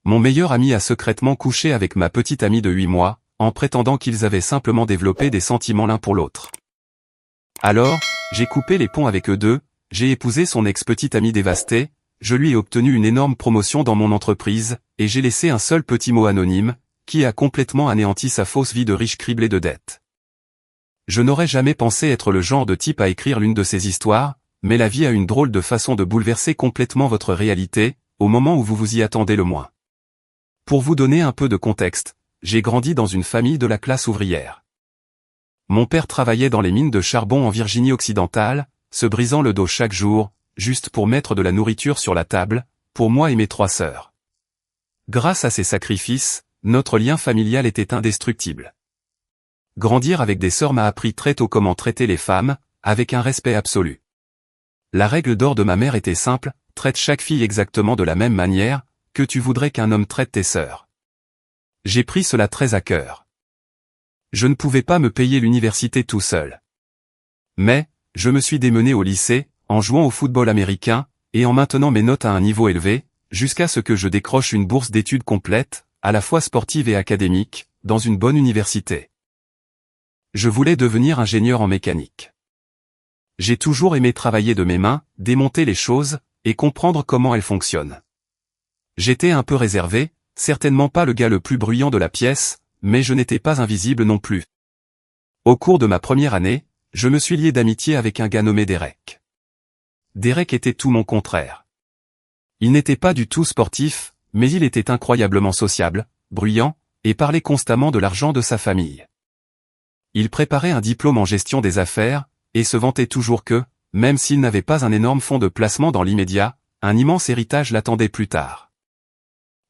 Mon meilleur ami a secrètement couché avec ma petite amie de 8 mois, en prétendant qu'ils avaient simplement développé des sentiments l'un pour l'autre. Alors, j'ai coupé les ponts avec eux deux, j'ai épousé son ex-petite amie dévastée, je lui ai obtenu une énorme promotion dans mon entreprise, et j'ai laissé un seul petit mot anonyme, qui a complètement anéanti sa fausse vie de riche criblé de dettes. Je n'aurais jamais pensé être le genre de type à écrire l'une de ces histoires, mais la vie a une drôle de façon de bouleverser complètement votre réalité, au moment où vous vous y attendez le moins. Pour vous donner un peu de contexte, j'ai grandi dans une famille de la classe ouvrière. Mon père travaillait dans les mines de charbon en Virginie occidentale, se brisant le dos chaque jour, juste pour mettre de la nourriture sur la table, pour moi et mes 3 sœurs. Grâce à ces sacrifices, notre lien familial était indestructible. Grandir avec des sœurs m'a appris très tôt comment traiter les femmes, avec un respect absolu. La règle d'or de ma mère était simple, traite chaque fille exactement de la même manière, que tu voudrais qu'un homme traite tes sœurs. J'ai pris cela très à cœur. Je ne pouvais pas me payer l'université tout seul. Mais, je me suis démené au lycée, en jouant au football américain, et en maintenant mes notes à un niveau élevé, jusqu'à ce que je décroche une bourse d'études complète, à la fois sportive et académique, dans une bonne université. Je voulais devenir ingénieur en mécanique. J'ai toujours aimé travailler de mes mains, démonter les choses, et comprendre comment elles fonctionnent. J'étais un peu réservé, certainement pas le gars le plus bruyant de la pièce, mais je n'étais pas invisible non plus. Au cours de ma première année, je me suis lié d'amitié avec un gars nommé Derek. Derek était tout mon contraire. Il n'était pas du tout sportif, mais il était incroyablement sociable, bruyant, et parlait constamment de l'argent de sa famille. Il préparait un diplôme en gestion des affaires, et se vantait toujours que, même s'il n'avait pas un énorme fonds de placement dans l'immédiat, un immense héritage l'attendait plus tard.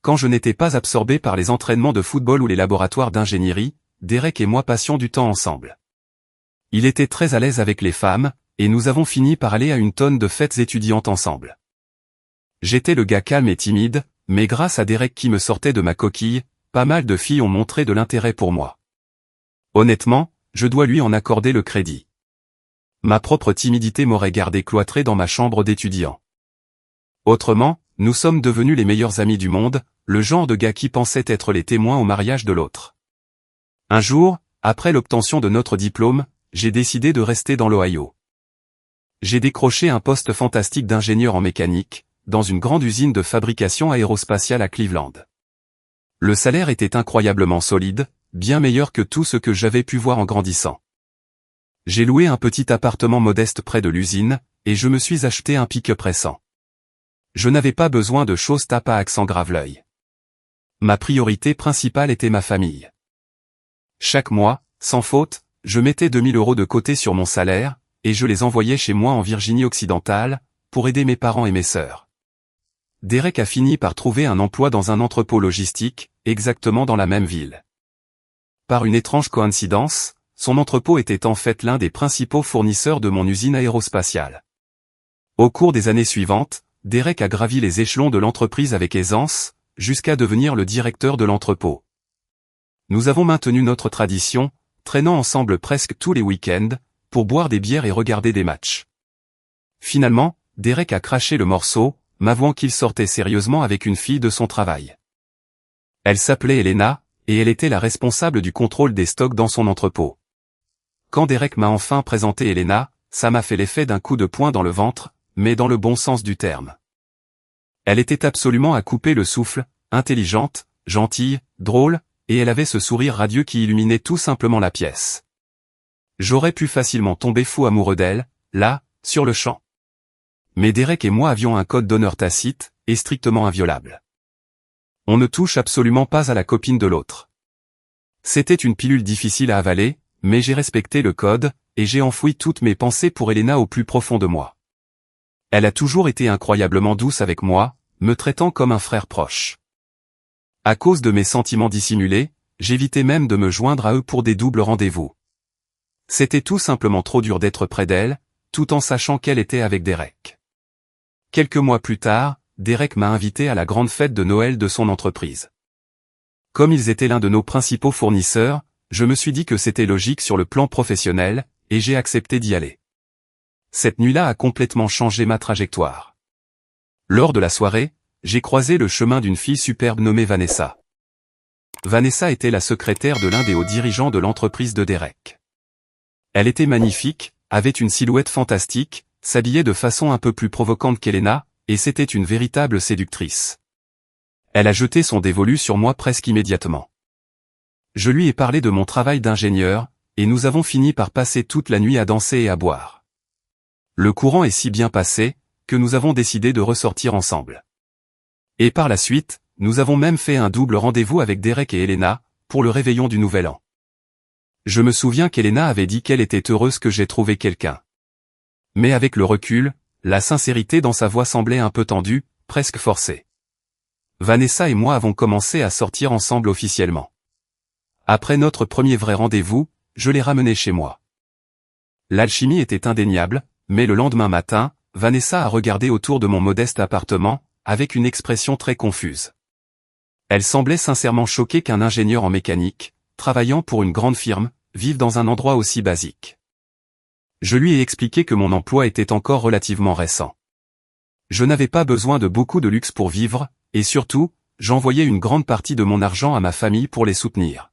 Quand je n'étais pas absorbé par les entraînements de football ou les laboratoires d'ingénierie, Derek et moi passions du temps ensemble. Il était très à l'aise avec les femmes, et nous avons fini par aller à une tonne de fêtes étudiantes ensemble. J'étais le gars calme et timide, mais grâce à Derek qui me sortait de ma coquille, pas mal de filles ont montré de l'intérêt pour moi. Honnêtement, je dois lui en accorder le crédit. Ma propre timidité m'aurait gardé cloîtré dans ma chambre d'étudiant. Autrement, nous sommes devenus les meilleurs amis du monde, le genre de gars qui pensaient être les témoins au mariage de l'autre. Un jour, après l'obtention de notre diplôme, j'ai décidé de rester dans l'Ohio. J'ai décroché un poste fantastique d'ingénieur en mécanique, dans une grande usine de fabrication aérospatiale à Cleveland. Le salaire était incroyablement solide, bien meilleur que tout ce que j'avais pu voir en grandissant. J'ai loué un petit appartement modeste près de l'usine, et je me suis acheté un pick-up récent. Je n'avais pas besoin de choses tape à accent grave-l'œil. Ma priorité principale était ma famille. Chaque mois, sans faute, je mettais 2000 € de côté sur mon salaire, et je les envoyais chez moi en Virginie occidentale, pour aider mes parents et mes sœurs. Derek a fini par trouver un emploi dans un entrepôt logistique, exactement dans la même ville. Par une étrange coïncidence, son entrepôt était en fait l'un des principaux fournisseurs de mon usine aérospatiale. Au cours des années suivantes, Derek a gravi les échelons de l'entreprise avec aisance, jusqu'à devenir le directeur de l'entrepôt. Nous avons maintenu notre tradition, traînant ensemble presque tous les week-ends, pour boire des bières et regarder des matchs. Finalement, Derek a craché le morceau, m'avouant qu'il sortait sérieusement avec une fille de son travail. Elle s'appelait Elena, et elle était la responsable du contrôle des stocks dans son entrepôt. Quand Derek m'a enfin présenté Elena, ça m'a fait l'effet d'un coup de poing dans le ventre, mais dans le bon sens du terme. Elle était absolument à couper le souffle, intelligente, gentille, drôle, et elle avait ce sourire radieux qui illuminait tout simplement la pièce. J'aurais pu facilement tomber fou amoureux d'elle, là, sur le champ. Mais Derek et moi avions un code d'honneur tacite, et strictement inviolable. On ne touche absolument pas à la copine de l'autre. C'était une pilule difficile à avaler, mais j'ai respecté le code, et j'ai enfoui toutes mes pensées pour Elena au plus profond de moi. Elle a toujours été incroyablement douce avec moi, me traitant comme un frère proche. À cause de mes sentiments dissimulés, j'évitais même de me joindre à eux pour des doubles rendez-vous. C'était tout simplement trop dur d'être près d'elle, tout en sachant qu'elle était avec Derek. Quelques mois plus tard, Derek m'a invité à la grande fête de Noël de son entreprise. Comme ils étaient l'un de nos principaux fournisseurs, je me suis dit que c'était logique sur le plan professionnel, et j'ai accepté d'y aller. Cette nuit-là a complètement changé ma trajectoire. Lors de la soirée, j'ai croisé le chemin d'une fille superbe nommée Vanessa. Vanessa était la secrétaire de l'un des hauts dirigeants de l'entreprise de Derek. Elle était magnifique, avait une silhouette fantastique, s'habillait de façon un peu plus provocante qu'Elena, et c'était une véritable séductrice. Elle a jeté son dévolu sur moi presque immédiatement. Je lui ai parlé de mon travail d'ingénieur, et nous avons fini par passer toute la nuit à danser et à boire. Le courant est si bien passé, que nous avons décidé de ressortir ensemble. Et par la suite, nous avons même fait un double rendez-vous avec Derek et Elena, pour le réveillon du Nouvel An. Je me souviens qu'Elena avait dit qu'elle était heureuse que j'ai trouvé quelqu'un. Mais avec le recul, la sincérité dans sa voix semblait un peu tendue, presque forcée. Vanessa et moi avons commencé à sortir ensemble officiellement. Après notre premier vrai rendez-vous, je l'ai ramenée chez moi. L'alchimie était indéniable, mais le lendemain matin, Vanessa a regardé autour de mon modeste appartement, avec une expression très confuse. Elle semblait sincèrement choquée qu'un ingénieur en mécanique, travaillant pour une grande firme, vive dans un endroit aussi basique. Je lui ai expliqué que mon emploi était encore relativement récent. Je n'avais pas besoin de beaucoup de luxe pour vivre, et surtout, j'envoyais une grande partie de mon argent à ma famille pour les soutenir.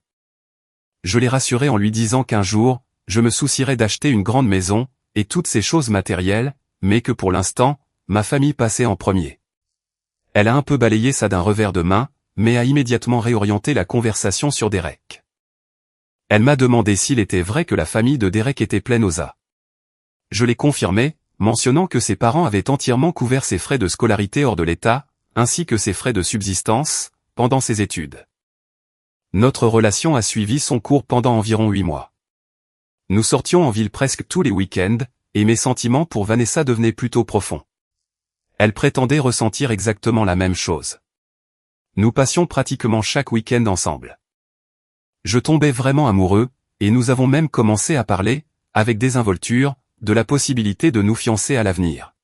Je l'ai rassuré en lui disant qu'un jour, je me soucierais d'acheter une grande maison, et toutes ces choses matérielles, mais que pour l'instant, ma famille passait en premier. Elle a un peu balayé ça d'un revers de main, mais a immédiatement réorienté la conversation sur Derek. Elle m'a demandé s'il était vrai que la famille de Derek était pleine aux as. Je l'ai confirmé, mentionnant que ses parents avaient entièrement couvert ses frais de scolarité hors de l'État, ainsi que ses frais de subsistance, pendant ses études. Notre relation a suivi son cours pendant environ 8 mois. Nous sortions en ville presque tous les week-ends, et mes sentiments pour Vanessa devenaient plutôt profonds. Elle prétendait ressentir exactement la même chose. Nous passions pratiquement chaque week-end ensemble. Je tombais vraiment amoureux, et nous avons même commencé à parler, avec désinvolture, de la possibilité de nous fiancer à l'avenir.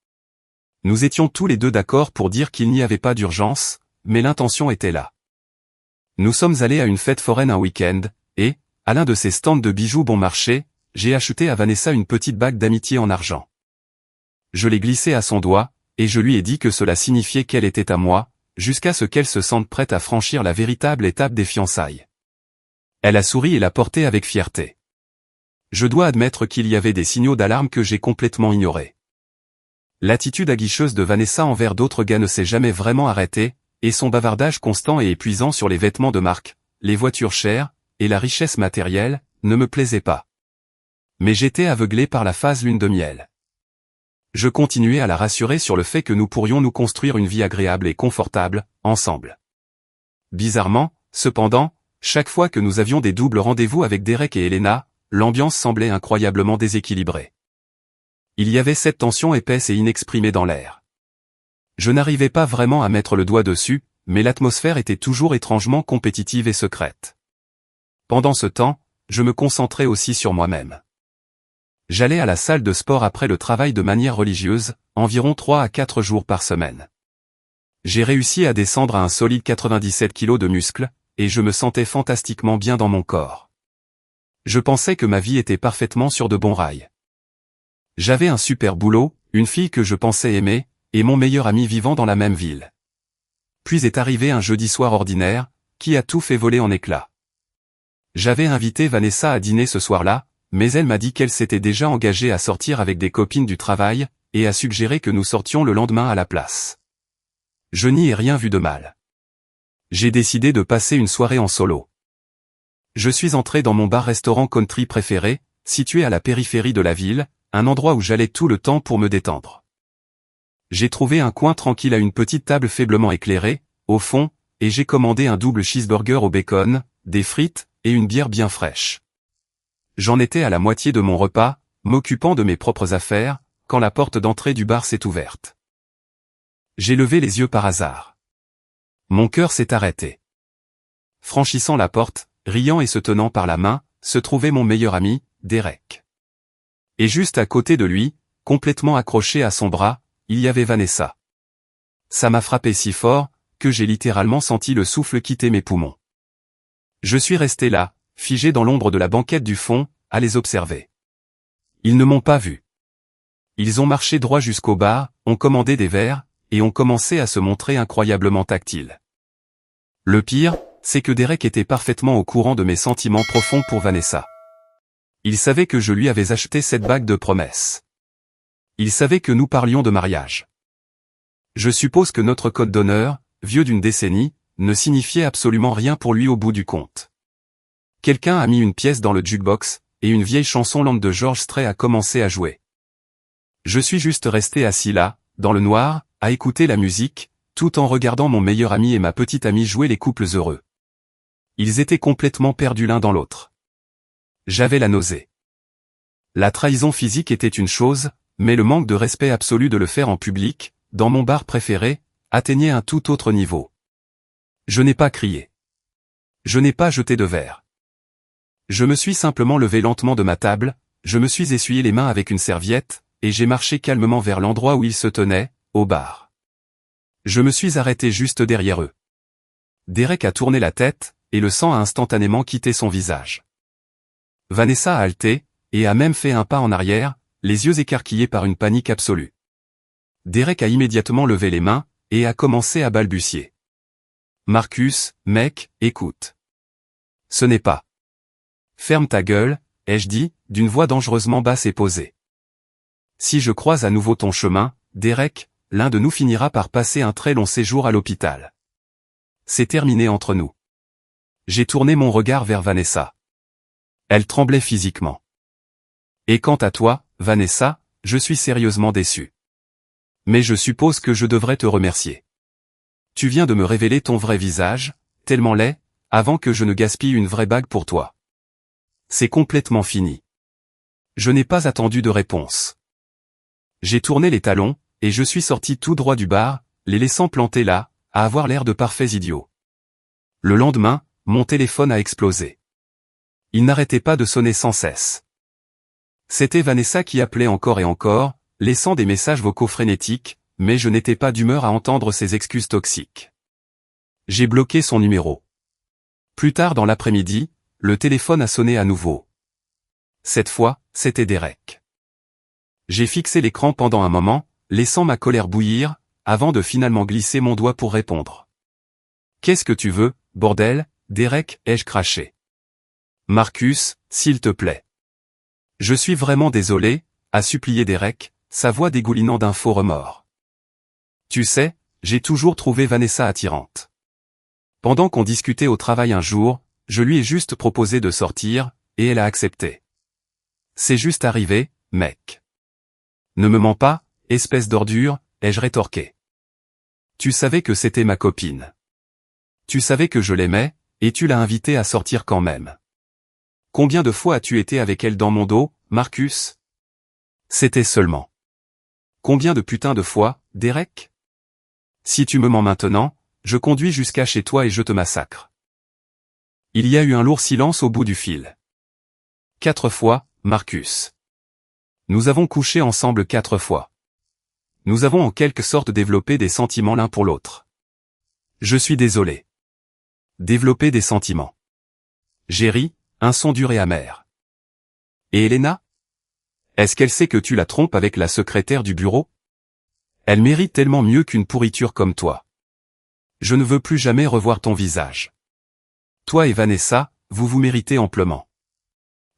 Nous étions tous les deux d'accord pour dire qu'il n'y avait pas d'urgence, mais l'intention était là. Nous sommes allés à une fête foraine un week-end, et, à l'un de ces stands de bijoux bon marché, j'ai acheté à Vanessa une petite bague d'amitié en argent. Je l'ai glissée à son doigt, et je lui ai dit que cela signifiait qu'elle était à moi, jusqu'à ce qu'elle se sente prête à franchir la véritable étape des fiançailles. Elle a souri et l'a portée avec fierté. Je dois admettre qu'il y avait des signaux d'alarme que j'ai complètement ignorés. L'attitude aguicheuse de Vanessa envers d'autres gars ne s'est jamais vraiment arrêtée, et son bavardage constant et épuisant sur les vêtements de marque, les voitures chères, et la richesse matérielle, ne me plaisait pas. Mais j'étais aveuglé par la phase lune de miel. Je continuais à la rassurer sur le fait que nous pourrions nous construire une vie agréable et confortable, ensemble. Bizarrement, cependant, chaque fois que nous avions des doubles rendez-vous avec Derek et Elena, l'ambiance semblait incroyablement déséquilibrée. Il y avait cette tension épaisse et inexprimée dans l'air. Je n'arrivais pas vraiment à mettre le doigt dessus, mais l'atmosphère était toujours étrangement compétitive et secrète. Pendant ce temps, je me concentrais aussi sur moi-même. J'allais à la salle de sport après le travail de manière religieuse, environ 3 à 4 jours par semaine. J'ai réussi à descendre à un solide 97 kg de muscles, et je me sentais fantastiquement bien dans mon corps. Je pensais que ma vie était parfaitement sur de bons rails. J'avais un super boulot, une fille que je pensais aimer, et mon meilleur ami vivant dans la même ville. Puis est arrivé un jeudi soir ordinaire, qui a tout fait voler en éclats. J'avais invité Vanessa à dîner ce soir-là, mais elle m'a dit qu'elle s'était déjà engagée à sortir avec des copines du travail, et a suggéré que nous sortions le lendemain à la place. Je n'y ai rien vu de mal. J'ai décidé de passer une soirée en solo. Je suis entré dans mon bar-restaurant country préféré, situé à la périphérie de la ville, un endroit où j'allais tout le temps pour me détendre. J'ai trouvé un coin tranquille à une petite table faiblement éclairée, au fond, et j'ai commandé un double cheeseburger au bacon, des frites, et une bière bien fraîche. J'en étais à la moitié de mon repas, m'occupant de mes propres affaires, quand la porte d'entrée du bar s'est ouverte. J'ai levé les yeux par hasard. Mon cœur s'est arrêté. Franchissant la porte, riant et se tenant par la main, se trouvait mon meilleur ami, Derek. Et juste à côté de lui, complètement accroché à son bras, il y avait Vanessa. Ça m'a frappé si fort, que j'ai littéralement senti le souffle quitter mes poumons. Je suis resté là, figé dans l'ombre de la banquette du fond, à les observer. Ils ne m'ont pas vu. Ils ont marché droit jusqu'au bar, ont commandé des verres, et ont commencé à se montrer incroyablement tactiles. Le pire, c'est que Derek était parfaitement au courant de mes sentiments profonds pour Vanessa. Il savait que je lui avais acheté cette bague de promesse. Il savait que nous parlions de mariage. Je suppose que notre code d'honneur, vieux d'une décennie, ne signifiait absolument rien pour lui au bout du compte. Quelqu'un a mis une pièce dans le jukebox, et une vieille chanson lente de George Strait a commencé à jouer. Je suis juste resté assis là, dans le noir, à écouter la musique, tout en regardant mon meilleur ami et ma petite amie jouer les couples heureux. Ils étaient complètement perdus l'un dans l'autre. J'avais la nausée. La trahison physique était une chose, mais le manque de respect absolu de le faire en public, dans mon bar préféré, atteignait un tout autre niveau. Je n'ai pas crié. Je n'ai pas jeté de verre. Je me suis simplement levé lentement de ma table, je me suis essuyé les mains avec une serviette, et j'ai marché calmement vers l'endroit où ils se tenaient, au bar. Je me suis arrêté juste derrière eux. Derek a tourné la tête, et le sang a instantanément quitté son visage. Vanessa a halté, et a même fait un pas en arrière, les yeux écarquillés par une panique absolue. Derek a immédiatement levé les mains, et a commencé à balbutier. « Marcus, mec, écoute. Ce n'est pas. Ferme ta gueule, ai-je dit, d'une voix dangereusement basse et posée. Si je croise à nouveau ton chemin, Derek, l'un de nous finira par passer un très long séjour à l'hôpital. C'est terminé entre nous. » J'ai tourné mon regard vers Vanessa. Elle tremblait physiquement. Et quant à toi, Vanessa, je suis sérieusement déçu. Mais je suppose que je devrais te remercier. Tu viens de me révéler ton vrai visage, tellement laid, avant que je ne gaspille une vraie bague pour toi. C'est complètement fini. Je n'ai pas attendu de réponse. J'ai tourné les talons, et je suis sorti tout droit du bar, les laissant plantés là, à avoir l'air de parfaits idiots. Le lendemain, mon téléphone a explosé. Il n'arrêtait pas de sonner sans cesse. C'était Vanessa qui appelait encore et encore, laissant des messages vocaux frénétiques, mais je n'étais pas d'humeur à entendre ses excuses toxiques. J'ai bloqué son numéro. Plus tard dans l'après-midi, le téléphone a sonné à nouveau. Cette fois, c'était Derek. J'ai fixé l'écran pendant un moment, laissant ma colère bouillir, avant de finalement glisser mon doigt pour répondre. « Qu'est-ce que tu veux, bordel, Derek ?» ai-je craché. « Marcus, s'il te plaît. » « Je suis vraiment désolé, » a supplié Derek, sa voix dégoulinant d'un faux remords. « Tu sais, j'ai toujours trouvé Vanessa attirante. Pendant qu'on discutait au travail un jour, je lui ai juste proposé de sortir, et elle a accepté. C'est juste arrivé, mec. Ne me mens pas, espèce d'ordure, ai-je rétorqué. Tu savais que c'était ma copine. Tu savais que je l'aimais, et tu l'as invitée à sortir quand même. Combien de fois as-tu été avec elle dans mon dos, Marcus? C'était seulement. Combien de putains de fois, Derek? Si tu me mens maintenant, je conduis jusqu'à chez toi et je te massacre. Il y a eu un lourd silence au bout du fil. 4 fois, Marcus. Nous avons couché ensemble 4 fois. Nous avons en quelque sorte développé des sentiments l'un pour l'autre. Je suis désolé. Développer des sentiments. J'ai ri, un son dur et amer. Et Elena? Est-ce qu'elle sait que tu la trompes avec la secrétaire du bureau? Elle mérite tellement mieux qu'une pourriture comme toi. Je ne veux plus jamais revoir ton visage. Toi et Vanessa, vous vous méritez amplement.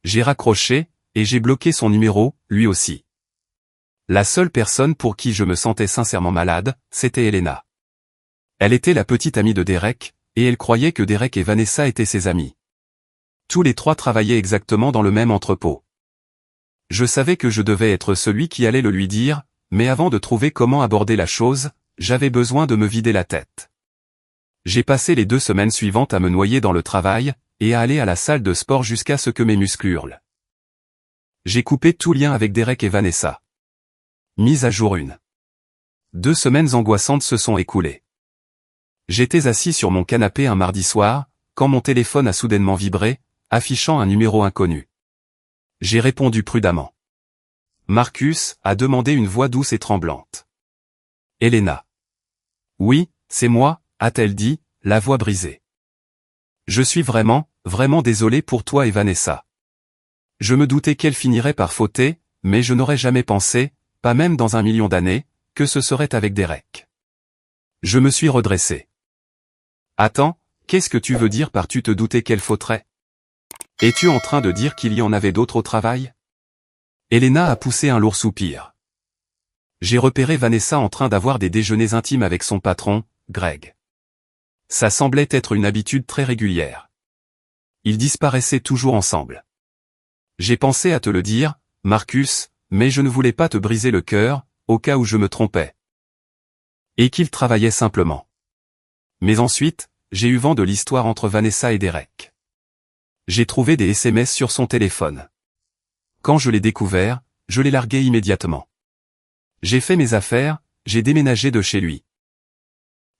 J'ai raccroché, et j'ai bloqué son numéro, lui aussi. La seule personne pour qui je me sentais sincèrement malade, c'était Elena. Elle était la petite amie de Derek, et elle croyait que Derek et Vanessa étaient ses amis. Tous les trois travaillaient exactement dans le même entrepôt. Je savais que je devais être celui qui allait le lui dire, mais avant de trouver comment aborder la chose, j'avais besoin de me vider la tête. J'ai passé les 2 semaines suivantes à me noyer dans le travail, et à aller à la salle de sport jusqu'à ce que mes muscles hurlent. J'ai coupé tout lien avec Derek et Vanessa. Mise à jour 1. 2 semaines angoissantes se sont écoulées. J'étais assis sur mon canapé un mardi soir, quand mon téléphone a soudainement vibré, affichant un numéro inconnu. J'ai répondu prudemment. Marcus, a demandé une voix douce et tremblante. Elena. Oui, c'est moi, a-t-elle dit, la voix brisée. Je suis vraiment, vraiment désolé pour toi et Vanessa. Je me doutais qu'elle finirait par fauter, mais je n'aurais jamais pensé, pas même dans 1 million d'années, que ce serait avec Derek. Je me suis redressé. Attends, qu'est-ce que tu veux dire par tu te doutais qu'elle fautrait? Es-tu en train de dire qu'il y en avait d'autres au travail? Elena a poussé un lourd soupir. J'ai repéré Vanessa en train d'avoir des déjeuners intimes avec son patron, Greg. Ça semblait être une habitude très régulière. Ils disparaissaient toujours ensemble. J'ai pensé à te le dire, Marcus, mais je ne voulais pas te briser le cœur, au cas où je me trompais. Et qu'ils travaillaient simplement. Mais ensuite, j'ai eu vent de l'histoire entre Vanessa et Derek. J'ai trouvé des SMS sur son téléphone. Quand je l'ai découvert, je l'ai largué immédiatement. J'ai fait mes affaires, j'ai déménagé de chez lui.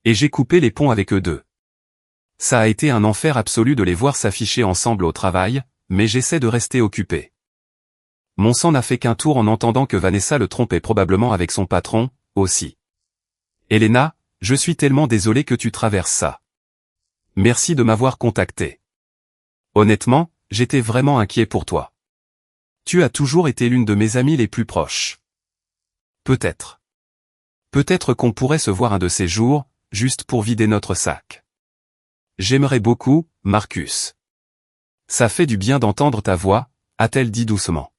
Et j'ai coupé les ponts avec eux deux. Ça a été un enfer absolu de les voir s'afficher ensemble au travail, mais j'essaie de rester occupé. Mon sang n'a fait qu'un tour en entendant que Vanessa le trompait probablement avec son patron, aussi. Elena, je suis tellement désolé que tu traverses ça. Merci de m'avoir contacté. Honnêtement, j'étais vraiment inquiet pour toi. Tu as toujours été l'une de mes amies les plus proches. Peut-être. Peut-être qu'on pourrait se voir un de ces jours, juste pour vider notre sac. J'aimerais beaucoup, Marcus. Ça fait du bien d'entendre ta voix, a-t-elle dit doucement.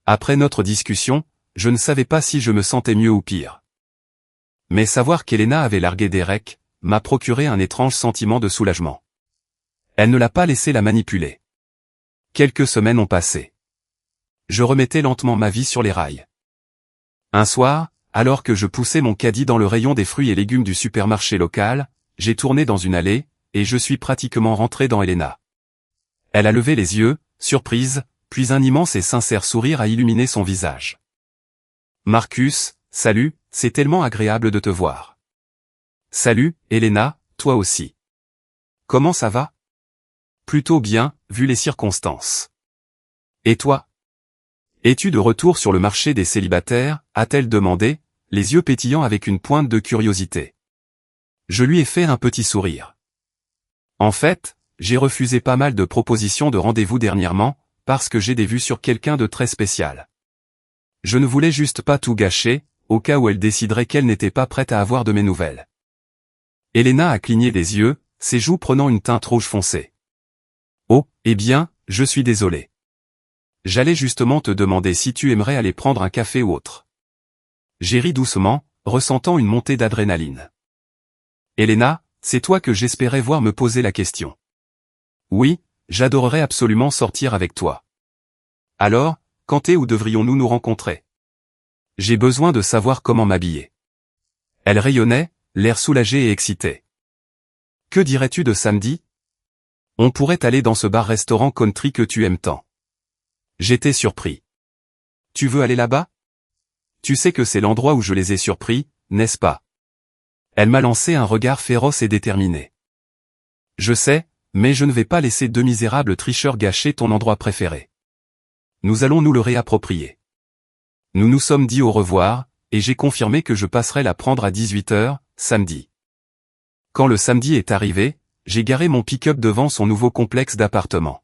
Après notre discussion, je ne savais pas si je me sentais mieux ou pire. Mais savoir qu'Elena avait largué Derek, m'a procuré un étrange sentiment de soulagement. Elle ne l'a pas laissé la manipuler. Quelques semaines ont passé. Je remettais lentement ma vie sur les rails. Un soir, alors que je poussais mon caddie dans le rayon des fruits et légumes du supermarché local, j'ai tourné dans une allée, et je suis pratiquement rentré dans Elena. Elle a levé les yeux, surprise, puis un immense et sincère sourire a illuminé son visage. Marcus, salut, c'est tellement agréable de te voir. Salut, Elena, toi aussi. Comment ça va? Plutôt bien, vu les circonstances. Et toi? Es-tu de retour sur le marché des célibataires, a-t-elle demandé, les yeux pétillants avec une pointe de curiosité. Je lui ai fait un petit sourire. En fait, j'ai refusé pas mal de propositions de rendez-vous dernièrement, parce que j'ai des vues sur quelqu'un de très spécial. Je ne voulais juste pas tout gâcher, au cas où elle déciderait qu'elle n'était pas prête à avoir de mes nouvelles. Elena a cligné des yeux, ses joues prenant une teinte rouge foncé. Oh, eh bien, je suis désolé. J'allais justement te demander si tu aimerais aller prendre un café ou autre. J'ai ri doucement, ressentant une montée d'adrénaline. Elena, c'est toi que j'espérais voir me poser la question. Oui, j'adorerais absolument sortir avec toi. Alors, quand et où devrions-nous nous rencontrer? J'ai besoin de savoir comment m'habiller. Elle rayonnait, l'air soulagé et excité. Que dirais-tu de samedi? On pourrait aller dans ce bar-restaurant country que tu aimes tant. J'étais surpris. Tu veux aller là-bas? Tu sais que c'est l'endroit où je les ai surpris, n'est-ce pas? Elle m'a lancé un regard féroce et déterminé. Je sais, mais je ne vais pas laisser deux misérables tricheurs gâcher ton endroit préféré. Nous allons nous le réapproprier. Nous nous sommes dit au revoir, et j'ai confirmé que je passerais la prendre à 18h, samedi. Quand le samedi est arrivé, j'ai garé mon pick-up devant son nouveau complexe d'appartements.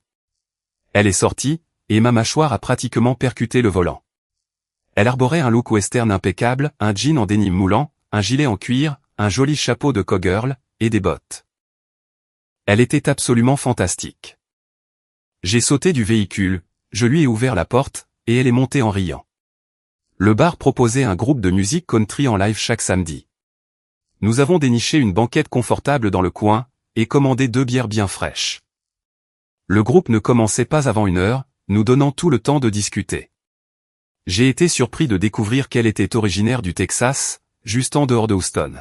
Elle est sortie, et ma mâchoire a pratiquement percuté le volant. Elle arborait un look western impeccable, un jean en denim moulant, un gilet en cuir, un joli chapeau de cowgirl, et des bottes. Elle était absolument fantastique. J'ai sauté du véhicule, je lui ai ouvert la porte, et elle est montée en riant. Le bar proposait un groupe de musique country en live chaque samedi. Nous avons déniché une banquette confortable dans le coin, et commandé 2 bières bien fraîches. Le groupe ne commençait pas avant 1 heure, nous donnant tout le temps de discuter. J'ai été surpris de découvrir qu'elle était originaire du Texas, juste en dehors de Houston.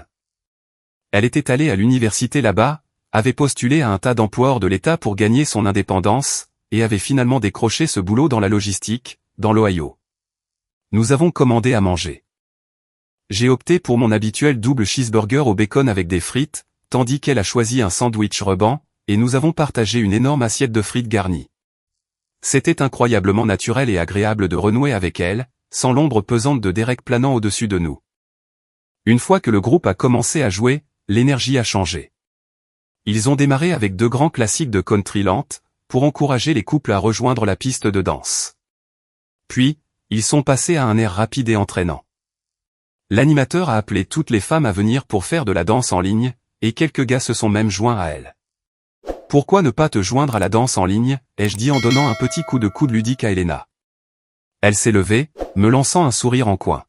Elle était allée à l'université là-bas, avait postulé à un tas d'emplois hors de l'État pour gagner son indépendance, et avait finalement décroché ce boulot dans la logistique, dans l'Ohio. Nous avons commandé à manger. J'ai opté pour mon habituel double cheeseburger au bacon avec des frites, tandis qu'elle a choisi un sandwich ruban, et nous avons partagé une énorme assiette de frites garnies. C'était incroyablement naturel et agréable de renouer avec elle, sans l'ombre pesante de Derek planant au-dessus de nous. Une fois que le groupe a commencé à jouer, l'énergie a changé. Ils ont démarré avec 2 grands classiques de country lente, pour encourager les couples à rejoindre la piste de danse. Puis, ils sont passés à un air rapide et entraînant. L'animateur a appelé toutes les femmes à venir pour faire de la danse en ligne, et quelques gars se sont même joints à elle. Pourquoi ne pas te joindre à la danse en ligne, ai-je dit en donnant un petit coup de coude ludique à Elena. Elle s'est levée, me lançant un sourire en coin.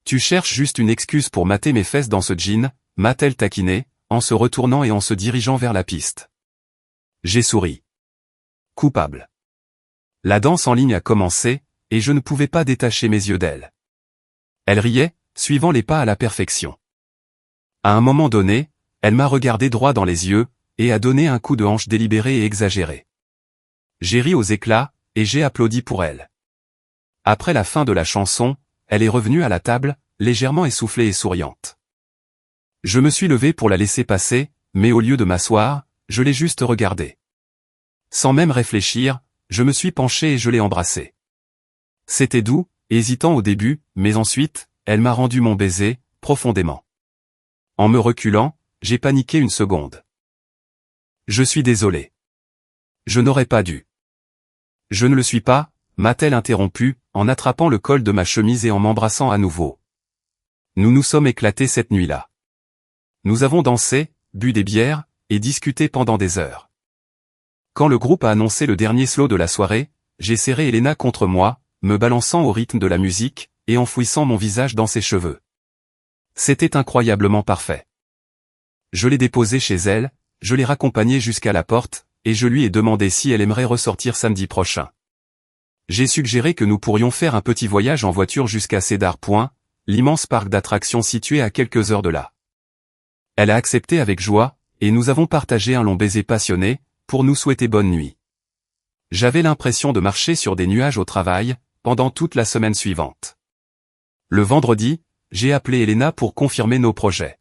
Tu cherches juste une excuse pour mater mes fesses dans ce jean, m'a-t-elle taquiné, en se retournant et en se dirigeant vers la piste. J'ai souri. Coupable. La danse en ligne a commencé, et je ne pouvais pas détacher mes yeux d'elle. Elle riait, suivant les pas à la perfection. À un moment donné, elle m'a regardé droit dans les yeux, et a donné un coup de hanche délibéré et exagéré. J'ai ri aux éclats, et j'ai applaudi pour elle. Après la fin de la chanson, elle est revenue à la table, légèrement essoufflée et souriante. Je me suis levé pour la laisser passer, mais au lieu de m'asseoir, je l'ai juste regardée. Sans même réfléchir, je me suis penché et je l'ai embrassée. C'était doux, hésitant au début, mais ensuite, elle m'a rendu mon baiser, profondément. En me reculant, j'ai paniqué une seconde. Je suis désolé. Je n'aurais pas dû. Je ne le suis pas, m'a-t-elle interrompu, en attrapant le col de ma chemise et en m'embrassant à nouveau. Nous nous sommes éclatés cette nuit-là. Nous avons dansé, bu des bières, et discuté pendant des heures. Quand le groupe a annoncé le dernier slow de la soirée, j'ai serré Elena contre moi, me balançant au rythme de la musique, et enfouissant mon visage dans ses cheveux. C'était incroyablement parfait. Je l'ai déposée chez elle, je l'ai raccompagnée jusqu'à la porte, et je lui ai demandé si elle aimerait ressortir samedi prochain. J'ai suggéré que nous pourrions faire un petit voyage en voiture jusqu'à Cedar Point, l'immense parc d'attractions situé à quelques heures de là. Elle a accepté avec joie, et nous avons partagé un long baiser passionné, pour nous souhaiter bonne nuit. J'avais l'impression de marcher sur des nuages au travail, pendant toute la semaine suivante. Le vendredi, j'ai appelé Elena pour confirmer nos projets.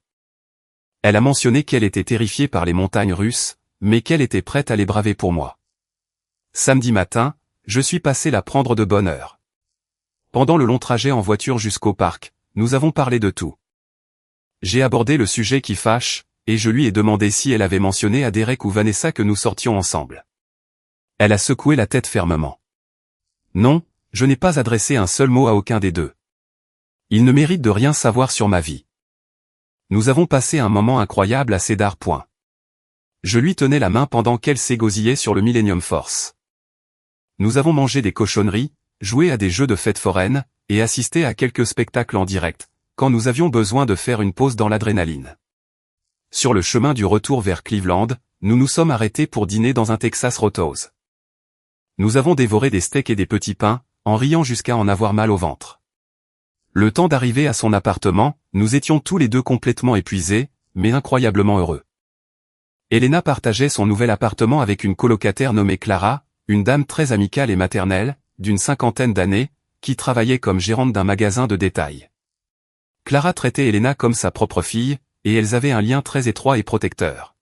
Elle a mentionné qu'elle était terrifiée par les montagnes russes, mais qu'elle était prête à les braver pour moi. Samedi matin, je suis passé la prendre de bonne heure. Pendant le long trajet en voiture jusqu'au parc, nous avons parlé de tout. J'ai abordé le sujet qui fâche, et je lui ai demandé si elle avait mentionné à Derek ou Vanessa que nous sortions ensemble. Elle a secoué la tête fermement. Non, je n'ai pas adressé un seul mot à aucun des deux. Ils ne méritent de rien savoir sur ma vie. Nous avons passé un moment incroyable à Cedar Point. Je lui tenais la main pendant qu'elle s'égosillait sur le Millennium Force. Nous avons mangé des cochonneries, joué à des jeux de fête foraine, et assisté à quelques spectacles en direct, quand nous avions besoin de faire une pause dans l'adrénaline. Sur le chemin du retour vers Cleveland, nous nous sommes arrêtés pour dîner dans un Texas Roadhouse. Nous avons dévoré des steaks et des petits pains, en riant jusqu'à en avoir mal au ventre. Le temps d'arriver à son appartement, nous étions tous les deux complètement épuisés, mais incroyablement heureux. Elena partageait son nouvel appartement avec une colocataire nommée Clara, une dame très amicale et maternelle, d'une 50aine d'années, qui travaillait comme gérante d'un magasin de détail. Clara traitait Elena comme sa propre fille, et elles avaient un lien très étroit et protecteur.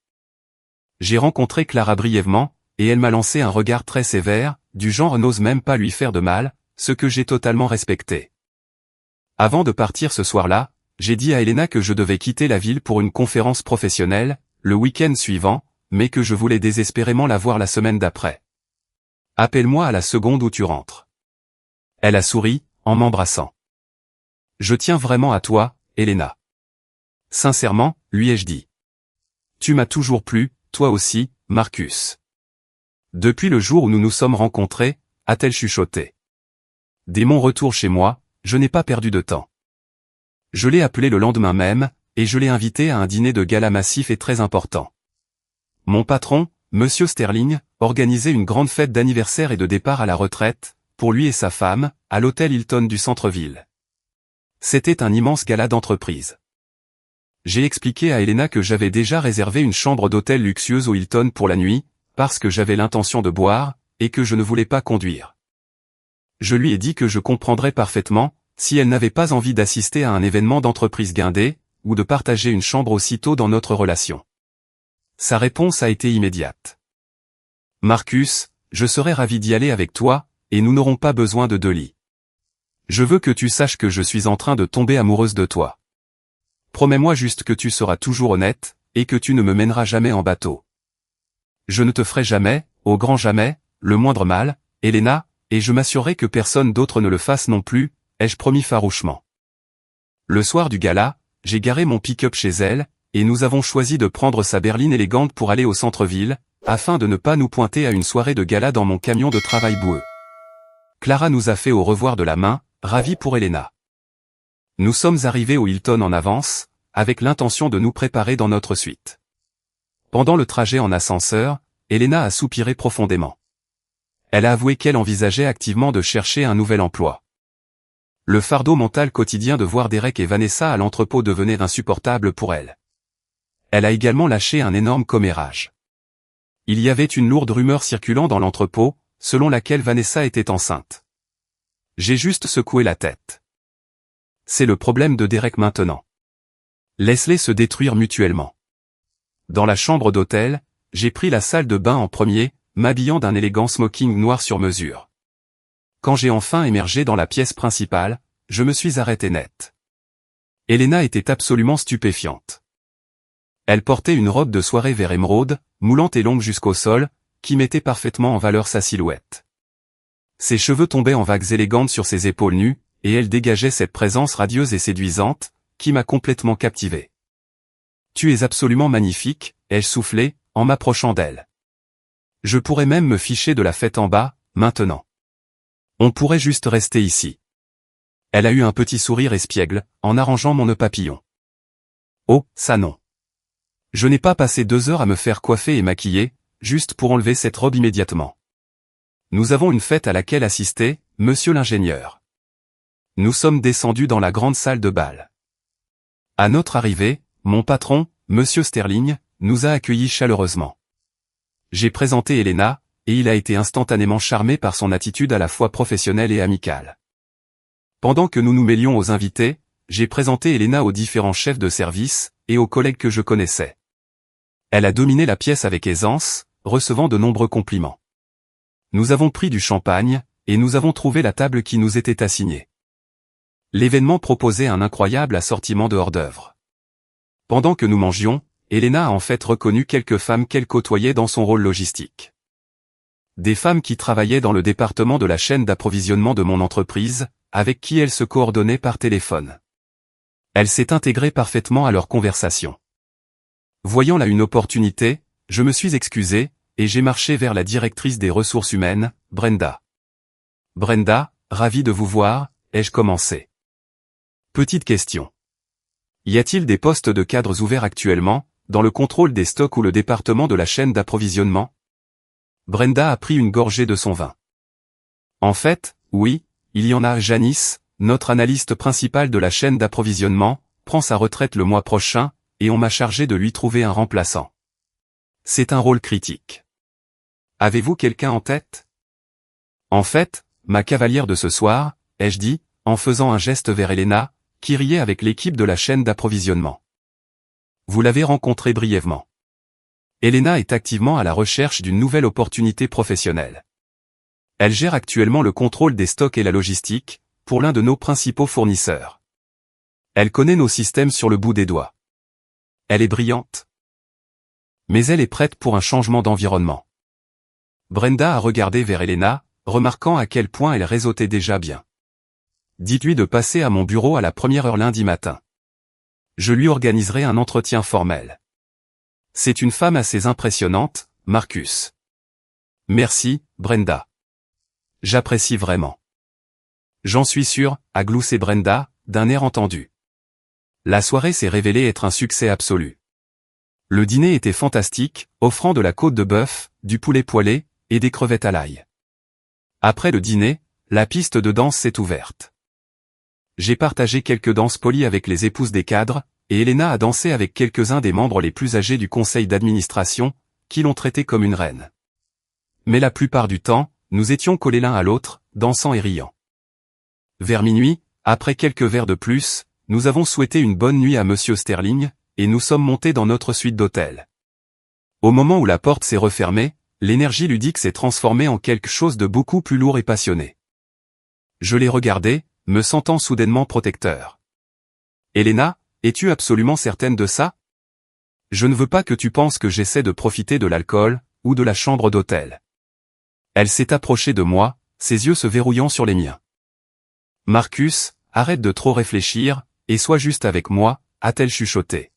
J'ai rencontré Clara brièvement, et elle m'a lancé un regard très sévère, du genre n'ose même pas lui faire de mal, ce que j'ai totalement respecté. Avant de partir ce soir-là, j'ai dit à Elena que je devais quitter la ville pour une conférence professionnelle, le week-end suivant, mais que je voulais désespérément la voir la semaine d'après. Appelle-moi à la seconde où tu rentres. Elle a souri, en m'embrassant. Je tiens vraiment à toi, Elena. Sincèrement, lui ai-je dit. Tu m'as toujours plu, toi aussi, Marcus. Depuis le jour où nous nous sommes rencontrés, a-t-elle chuchoté. Dès mon retour chez moi, je n'ai pas perdu de temps. Je l'ai appelé le lendemain même, et je l'ai invité à un dîner de gala massif et très important. Mon patron, Monsieur Sterling, organisait une grande fête d'anniversaire et de départ à la retraite, pour lui et sa femme, à l'hôtel Hilton du centre-ville. C'était un immense gala d'entreprise. J'ai expliqué à Elena que j'avais déjà réservé une chambre d'hôtel luxueuse au Hilton pour la nuit, parce que j'avais l'intention de boire, et que je ne voulais pas conduire. Je lui ai dit que je comprendrais parfaitement, si elle n'avait pas envie d'assister à un événement d'entreprise guindé, ou de partager une chambre aussitôt dans notre relation. Sa réponse a été immédiate. Marcus, je serais ravi d'y aller avec toi, et nous n'aurons pas besoin de 2 lits. Je veux que tu saches que je suis en train de tomber amoureuse de toi. Promets-moi juste que tu seras toujours honnête, et que tu ne me mèneras jamais en bateau. Je ne te ferai jamais, au grand jamais, le moindre mal, Elena, et je m'assurerai que personne d'autre ne le fasse non plus, ai-je promis farouchement. Le soir du gala, j'ai garé mon pick-up chez elle, et nous avons choisi de prendre sa berline élégante pour aller au centre-ville, afin de ne pas nous pointer à une soirée de gala dans mon camion de travail boueux. Clara nous a fait au revoir de la main, ravie pour Elena. Nous sommes arrivés au Hilton en avance, avec l'intention de nous préparer dans notre suite. Pendant le trajet en ascenseur, Elena a soupiré profondément. Elle a avoué qu'elle envisageait activement de chercher un nouvel emploi. Le fardeau mental quotidien de voir Derek et Vanessa à l'entrepôt devenait insupportable pour elle. Elle a également lâché un énorme commérage. Il y avait une lourde rumeur circulant dans l'entrepôt, selon laquelle Vanessa était enceinte. J'ai juste secoué la tête. C'est le problème de Derek maintenant. Laisse-les se détruire mutuellement. Dans la chambre d'hôtel, j'ai pris la salle de bain en premier, m'habillant d'un élégant smoking noir sur mesure. Quand j'ai enfin émergé dans la pièce principale, je me suis arrêté net. Elena était absolument stupéfiante. Elle portait une robe de soirée vert émeraude, moulante et longue jusqu'au sol, qui mettait parfaitement en valeur sa silhouette. Ses cheveux tombaient en vagues élégantes sur ses épaules nues, et elle dégageait cette présence radieuse et séduisante, qui m'a complètement captivé. « Tu es absolument magnifique », ai-je soufflé, en m'approchant d'elle. Je pourrais même me ficher de la fête en bas, maintenant. On pourrait juste rester ici. Elle a eu un petit sourire espiègle, en arrangeant mon nœud papillon. Oh, ça non. Je n'ai pas passé 2 heures à me faire coiffer et maquiller, juste pour enlever cette robe immédiatement. Nous avons une fête à laquelle assister, monsieur l'ingénieur. Nous sommes descendus dans la grande salle de bal. À notre arrivée, mon patron, monsieur Sterling, nous a accueillis chaleureusement. J'ai présenté Elena, et il a été instantanément charmé par son attitude à la fois professionnelle et amicale. Pendant que nous nous mêlions aux invités, j'ai présenté Elena aux différents chefs de service, et aux collègues que je connaissais. Elle a dominé la pièce avec aisance, recevant de nombreux compliments. Nous avons pris du champagne, et nous avons trouvé la table qui nous était assignée. L'événement proposait un incroyable assortiment de hors-d'œuvre. Pendant que nous mangions, Elena a en fait reconnu quelques femmes qu'elle côtoyait dans son rôle logistique. Des femmes qui travaillaient dans le département de la chaîne d'approvisionnement de mon entreprise, avec qui elle se coordonnait par téléphone. Elle s'est intégrée parfaitement à leur conversation. Voyant là une opportunité, je me suis excusé, et j'ai marché vers la directrice des ressources humaines, Brenda. « Brenda, ravi de vous voir », ai-je commencé. Petite question. Y a-t-il des postes de cadres ouverts actuellement, dans le contrôle des stocks ou le département de la chaîne d'approvisionnement? Brenda a pris une gorgée de son vin. En fait, oui, il y en a. Janice, notre analyste principale de la chaîne d'approvisionnement, prend sa retraite le mois prochain, et on m'a chargé de lui trouver un remplaçant. C'est un rôle critique. Avez-vous quelqu'un en tête? En fait, ma cavalière de ce soir, ai-je dit, en faisant un geste vers Elena, qui riait avec l'équipe de la chaîne d'approvisionnement. Vous l'avez rencontrée brièvement. Elena est activement à la recherche d'une nouvelle opportunité professionnelle. Elle gère actuellement le contrôle des stocks et la logistique, pour l'un de nos principaux fournisseurs. Elle connaît nos systèmes sur le bout des doigts. Elle est brillante. Mais elle est prête pour un changement d'environnement. Brenda a regardé vers Elena, remarquant à quel point elle réseautait déjà bien. Dites-lui de passer à mon bureau à la première heure lundi matin. Je lui organiserai un entretien formel. C'est une femme assez impressionnante, Marcus. Merci, Brenda. J'apprécie vraiment. J'en suis sûr, a gloussé Brenda, d'un air entendu. La soirée s'est révélée être un succès absolu. Le dîner était fantastique, offrant de la côte de bœuf, du poulet poêlé, et des crevettes à l'ail. Après le dîner, la piste de danse s'est ouverte. J'ai partagé quelques danses polies avec les épouses des cadres, et Elena a dansé avec quelques-uns des membres les plus âgés du conseil d'administration, qui l'ont traitée comme une reine. Mais la plupart du temps, nous étions collés l'un à l'autre, dansant et riant. Vers minuit, après quelques verres de plus, nous avons souhaité une bonne nuit à monsieur Sterling, et nous sommes montés dans notre suite d'hôtel. Au moment où la porte s'est refermée, l'énergie ludique s'est transformée en quelque chose de beaucoup plus lourd et passionné. Je l'ai regardé, me sentant soudainement protecteur. Elena, es-tu absolument certaine de ça? Je ne veux pas que tu penses que j'essaie de profiter de l'alcool, ou de la chambre d'hôtel. Elle s'est approchée de moi, ses yeux se verrouillant sur les miens. Marcus, arrête de trop réfléchir, et sois juste avec moi, a-t-elle chuchoté.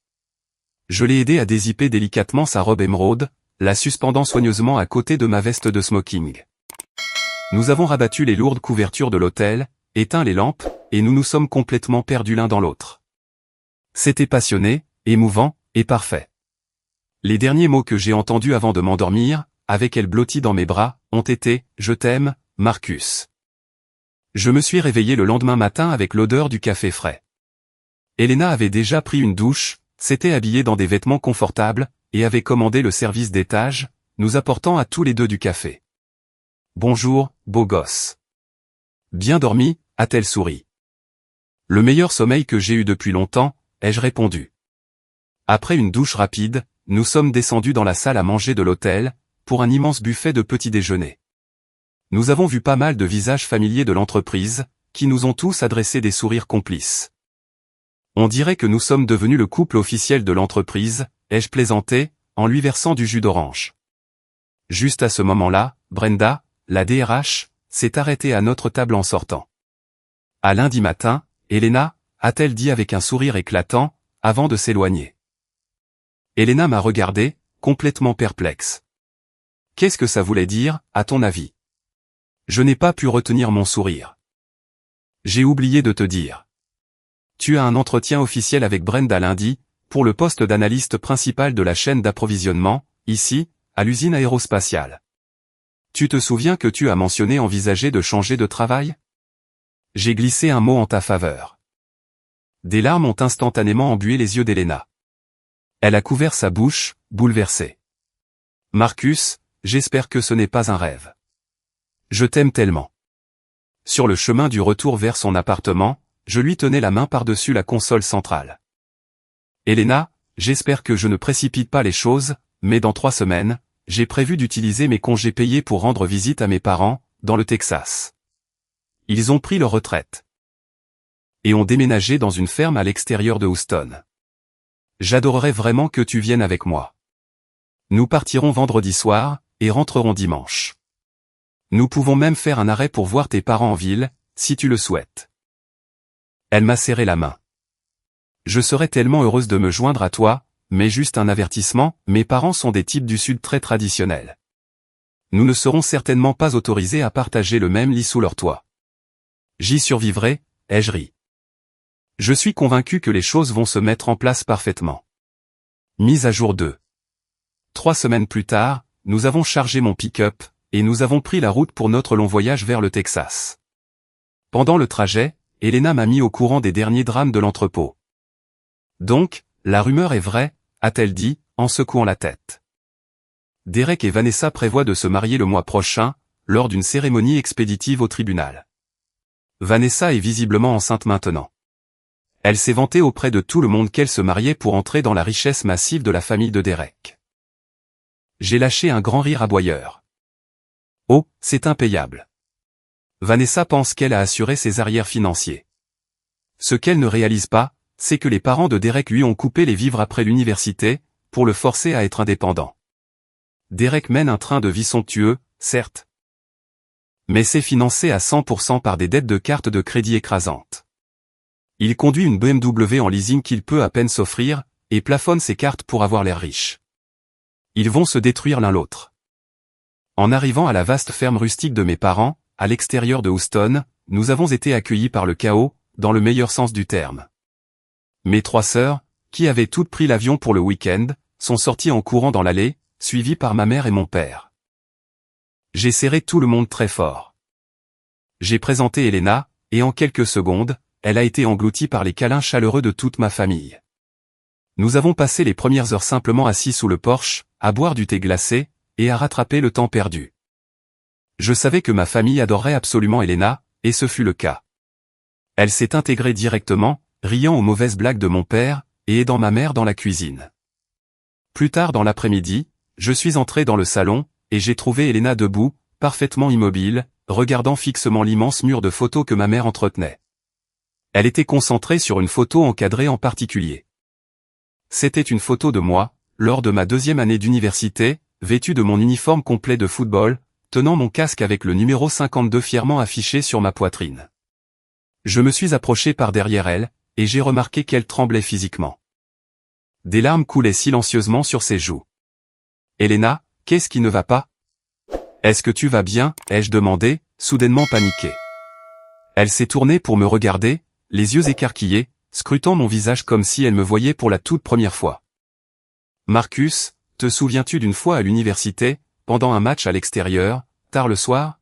Je l'ai aidé à dézipper délicatement sa robe émeraude, la suspendant soigneusement à côté de ma veste de smoking. Nous avons rabattu les lourdes couvertures de l'hôtel, éteint les lampes, et nous nous sommes complètement perdus l'un dans l'autre. C'était passionné, émouvant, et parfait. Les derniers mots que j'ai entendus avant de m'endormir, avec elle blottie dans mes bras, ont été « Je t'aime, Marcus ». Je me suis réveillé le lendemain matin avec l'odeur du café frais. Elena avait déjà pris une douche, s'était habillée dans des vêtements confortables, et avait commandé le service d'étage, nous apportant à tous les deux du café. « Bonjour, beau gosse. »« Bien dormi ?» a-t-elle souri. « Le meilleur sommeil que j'ai eu depuis longtemps », ai-je répondu. Après une douche rapide, nous sommes descendus dans la salle à manger de l'hôtel, pour un immense buffet de petit déjeuner. Nous avons vu pas mal de visages familiers de l'entreprise, qui nous ont tous adressé des sourires complices. On dirait que nous sommes devenus le couple officiel de l'entreprise, ai-je plaisanté, en lui versant du jus d'orange. Juste à ce moment-là, Brenda, la DRH, s'est arrêtée à notre table en sortant. À lundi matin, Elena, a-t-elle dit avec un sourire éclatant, avant de s'éloigner. Elena m'a regardé, complètement perplexe. Qu'est-ce que ça voulait dire, à ton avis? Je n'ai pas pu retenir mon sourire. J'ai oublié de te dire. Tu as un entretien officiel avec Brenda lundi, pour le poste d'analyste principal de la chaîne d'approvisionnement, ici, à l'usine aérospatiale. Tu te souviens que tu as mentionné envisager de changer de travail? J'ai glissé un mot en ta faveur. Des larmes ont instantanément embué les yeux d'Elena. Elle a couvert sa bouche, bouleversée. Marcus, j'espère que ce n'est pas un rêve. Je t'aime tellement. Sur le chemin du retour vers son appartement, je lui tenais la main par-dessus la console centrale. Elena, j'espère que je ne précipite pas les choses, mais dans 3 semaines, j'ai prévu d'utiliser mes congés payés pour rendre visite à mes parents, dans le Texas. Ils ont pris leur retraite. Et ont déménagé dans une ferme à l'extérieur de Houston. J'adorerais vraiment que tu viennes avec moi. Nous partirons vendredi soir, et rentrerons dimanche. Nous pouvons même faire un arrêt pour voir tes parents en ville, si tu le souhaites. Elle m'a serré la main. Je serais tellement heureuse de me joindre à toi, mais juste un avertissement, mes parents sont des types du Sud très traditionnels. Nous ne serons certainement pas autorisés à partager le même lit sous leur toit. J'y survivrai, ai-je ri. Je suis convaincu que les choses vont se mettre en place parfaitement. Mise à jour 2. 3 semaines plus tard, nous avons chargé mon pick-up, et nous avons pris la route pour notre long voyage vers le Texas. Pendant le trajet, Elena m'a mis au courant des derniers drames de l'entrepôt. Donc, la rumeur est vraie, a-t-elle dit, en secouant la tête. Derek et Vanessa prévoient de se marier le mois prochain, lors d'une cérémonie expéditive au tribunal. Vanessa est visiblement enceinte maintenant. Elle s'est vantée auprès de tout le monde qu'elle se mariait pour entrer dans la richesse massive de la famille de Derek. J'ai lâché un grand rire aboyeur. Oh, c'est impayable. Vanessa pense qu'elle a assuré ses arrières financiers. Ce qu'elle ne réalise pas, c'est que les parents de Derek lui ont coupé les vivres après l'université, pour le forcer à être indépendant. Derek mène un train de vie somptueux, certes. Mais c'est financé à 100% par des dettes de cartes de crédit écrasantes. Il conduit une BMW en leasing qu'il peut à peine s'offrir, et plafonne ses cartes pour avoir l'air riche. Ils vont se détruire l'un l'autre. En arrivant à la vaste ferme rustique de mes parents, à l'extérieur de Houston, nous avons été accueillis par le chaos, dans le meilleur sens du terme. Mes 3 sœurs, qui avaient toutes pris l'avion pour le week-end, sont sorties en courant dans l'allée, suivies par ma mère et mon père. J'ai serré tout le monde très fort. J'ai présenté Elena, et en quelques secondes, elle a été engloutie par les câlins chaleureux de toute ma famille. Nous avons passé les premières heures simplement assis sous le porche, à boire du thé glacé, et à rattraper le temps perdu. Je savais que ma famille adorerait absolument Elena, et ce fut le cas. Elle s'est intégrée directement, riant aux mauvaises blagues de mon père, et aidant ma mère dans la cuisine. Plus tard dans l'après-midi, je suis entré dans le salon, et j'ai trouvé Elena debout, parfaitement immobile, regardant fixement l'immense mur de photos que ma mère entretenait. Elle était concentrée sur une photo encadrée en particulier. C'était une photo de moi, lors de ma 2e année d'université, vêtu de mon uniforme complet de football, tenant mon casque avec le numéro 52 fièrement affiché sur ma poitrine. Je me suis approché par derrière elle, et j'ai remarqué qu'elle tremblait physiquement. Des larmes coulaient silencieusement sur ses joues. « Elena, qu'est-ce qui ne va pas? Est-ce que tu vas bien ?» ai-je demandé, soudainement paniqué. Elle s'est tournée pour me regarder, les yeux écarquillés, scrutant mon visage comme si elle me voyait pour la toute première fois. « Marcus, te souviens-tu d'une fois à l'université, pendant un match à l'extérieur, tard le soir?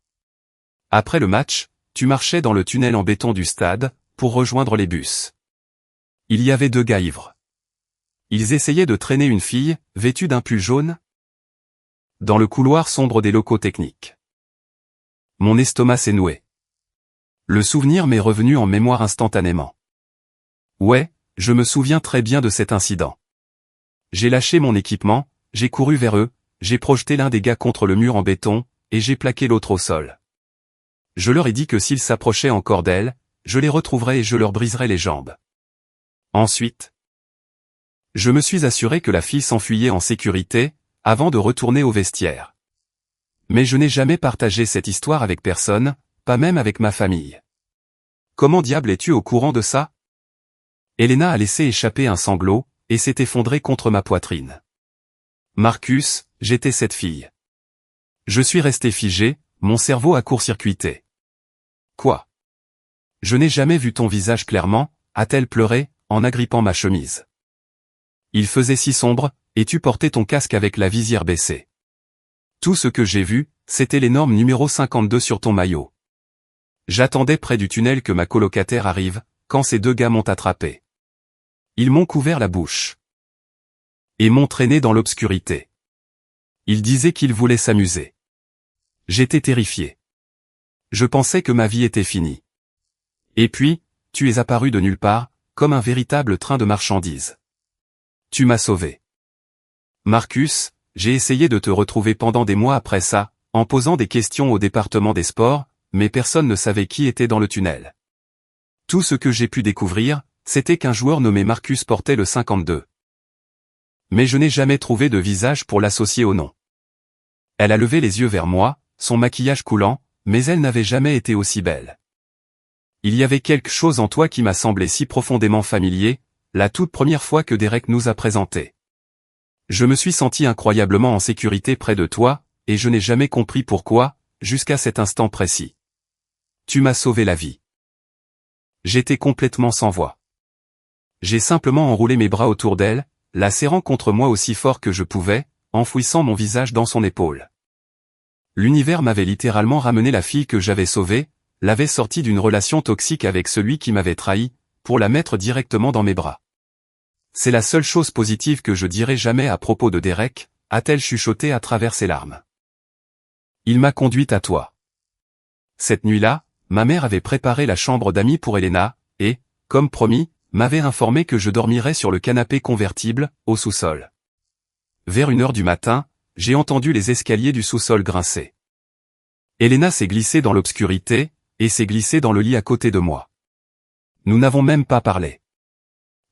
Après le match, tu marchais dans le tunnel en béton du stade, pour rejoindre les bus. Il y avait 2 gars ivres. Ils essayaient de traîner une fille, vêtue d'un pull jaune, dans le couloir sombre des locaux techniques. Mon estomac s'est noué. Le souvenir m'est revenu en mémoire instantanément. Ouais, je me souviens très bien de cet incident. J'ai lâché mon équipement, j'ai couru vers eux, j'ai projeté l'un des gars contre le mur en béton, et j'ai plaqué l'autre au sol. Je leur ai dit que s'ils s'approchaient encore d'elle, je les retrouverais et je leur briserais les jambes. Ensuite, je me suis assuré que la fille s'enfuyait en sécurité, avant de retourner au vestiaire. Mais je n'ai jamais partagé cette histoire avec personne, pas même avec ma famille. Comment diable es-tu au courant de ça? Elena a laissé échapper un sanglot, et s'est effondrée contre ma poitrine. Marcus, j'étais cette fille. Je suis resté figé, mon cerveau a court-circuité. Quoi? Je n'ai jamais vu ton visage clairement, a-t-elle pleuré, en agrippant ma chemise. Il faisait si sombre, et tu portais ton casque avec la visière baissée. Tout ce que j'ai vu, c'était l'énorme numéro 52 sur ton maillot. J'attendais près du tunnel que ma colocataire arrive, quand ces 2 gars m'ont attrapé. Ils m'ont couvert la bouche. Et m'ont traîné dans l'obscurité. Ils disaient qu'ils voulaient s'amuser. J'étais terrifié. Je pensais que ma vie était finie. Et puis, tu es apparu de nulle part, comme un véritable train de marchandises. Tu m'as sauvé. Marcus, j'ai essayé de te retrouver pendant des mois après ça, en posant des questions au département des sports, mais personne ne savait qui était dans le tunnel. Tout ce que j'ai pu découvrir, c'était qu'un joueur nommé Marcus portait le 52. Mais je n'ai jamais trouvé de visage pour l'associer au nom. Elle a levé les yeux vers moi, son maquillage coulant, mais elle n'avait jamais été aussi belle. Il y avait quelque chose en toi qui m'a semblé si profondément familier, la toute première fois que Derek nous a présentés. Je me suis senti incroyablement en sécurité près de toi, et je n'ai jamais compris pourquoi, jusqu'à cet instant précis. Tu m'as sauvé la vie. J'étais complètement sans voix. J'ai simplement enroulé mes bras autour d'elle, la serrant contre moi aussi fort que je pouvais, enfouissant mon visage dans son épaule. L'univers m'avait littéralement ramené la fille que j'avais sauvée, l'avait sortie d'une relation toxique avec celui qui m'avait trahi, pour la mettre directement dans mes bras. C'est la seule chose positive que je dirai jamais à propos de Derek, a-t-elle chuchoté à travers ses larmes. Il m'a conduite à toi. Cette nuit-là, ma mère avait préparé la chambre d'amis pour Elena, et, comme promis, m'avait informé que je dormirais sur le canapé convertible, au sous-sol. Vers 1h du matin, j'ai entendu les escaliers du sous-sol grincer. Elena s'est glissée dans l'obscurité, et s'est glissée dans le lit à côté de moi. Nous n'avons même pas parlé.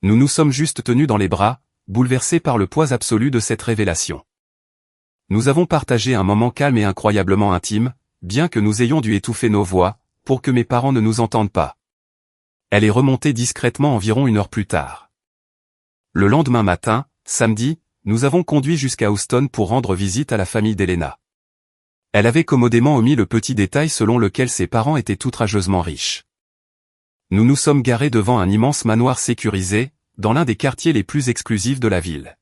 Nous nous sommes juste tenus dans les bras, bouleversés par le poids absolu de cette révélation. Nous avons partagé un moment calme et incroyablement intime, bien que nous ayons dû étouffer nos voix, pour que mes parents ne nous entendent pas. Elle est remontée discrètement environ 1 heure plus tard. Le lendemain matin, samedi, nous avons conduit jusqu'à Houston pour rendre visite à la famille d'Elena. Elle avait commodément omis le petit détail selon lequel ses parents étaient outrageusement riches. Nous nous sommes garés devant un immense manoir sécurisé, dans l'un des quartiers les plus exclusifs de la ville.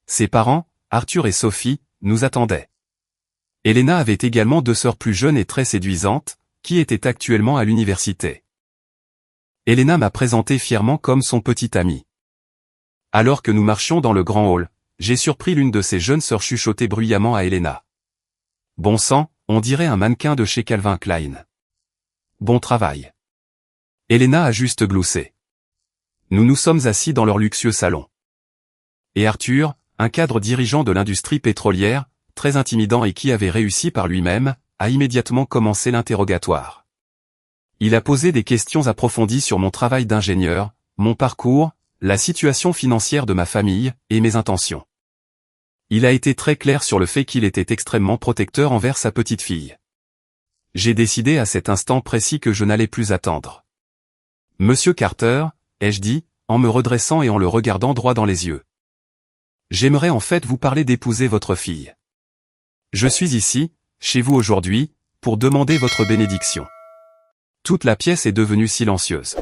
Ses parents, Arthur et Sophie, nous attendaient. Elena avait également 2 sœurs plus jeunes et très séduisantes, qui étaient actuellement à l'université. Elena m'a présenté fièrement comme son petit ami. Alors que nous marchions dans le grand hall, j'ai surpris l'une de ses jeunes sœurs chuchoter bruyamment à Elena. Bon sang, on dirait un mannequin de chez Calvin Klein. Bon travail. Elena a juste gloussé. Nous nous sommes assis dans leur luxueux salon. Et Arthur, un cadre dirigeant de l'industrie pétrolière, très intimidant et qui avait réussi par lui-même, a immédiatement commencé l'interrogatoire. Il a posé des questions approfondies sur mon travail d'ingénieur, mon parcours, la situation financière de ma famille, et mes intentions. Il a été très clair sur le fait qu'il était extrêmement protecteur envers sa petite fille. J'ai décidé à cet instant précis que je n'allais plus attendre. Monsieur Carter, ai-je dit, en me redressant et en le regardant droit dans les yeux. J'aimerais en fait vous parler d'épouser votre fille. Je suis ici, chez vous aujourd'hui, pour demander votre bénédiction. Toute la pièce est devenue silencieuse.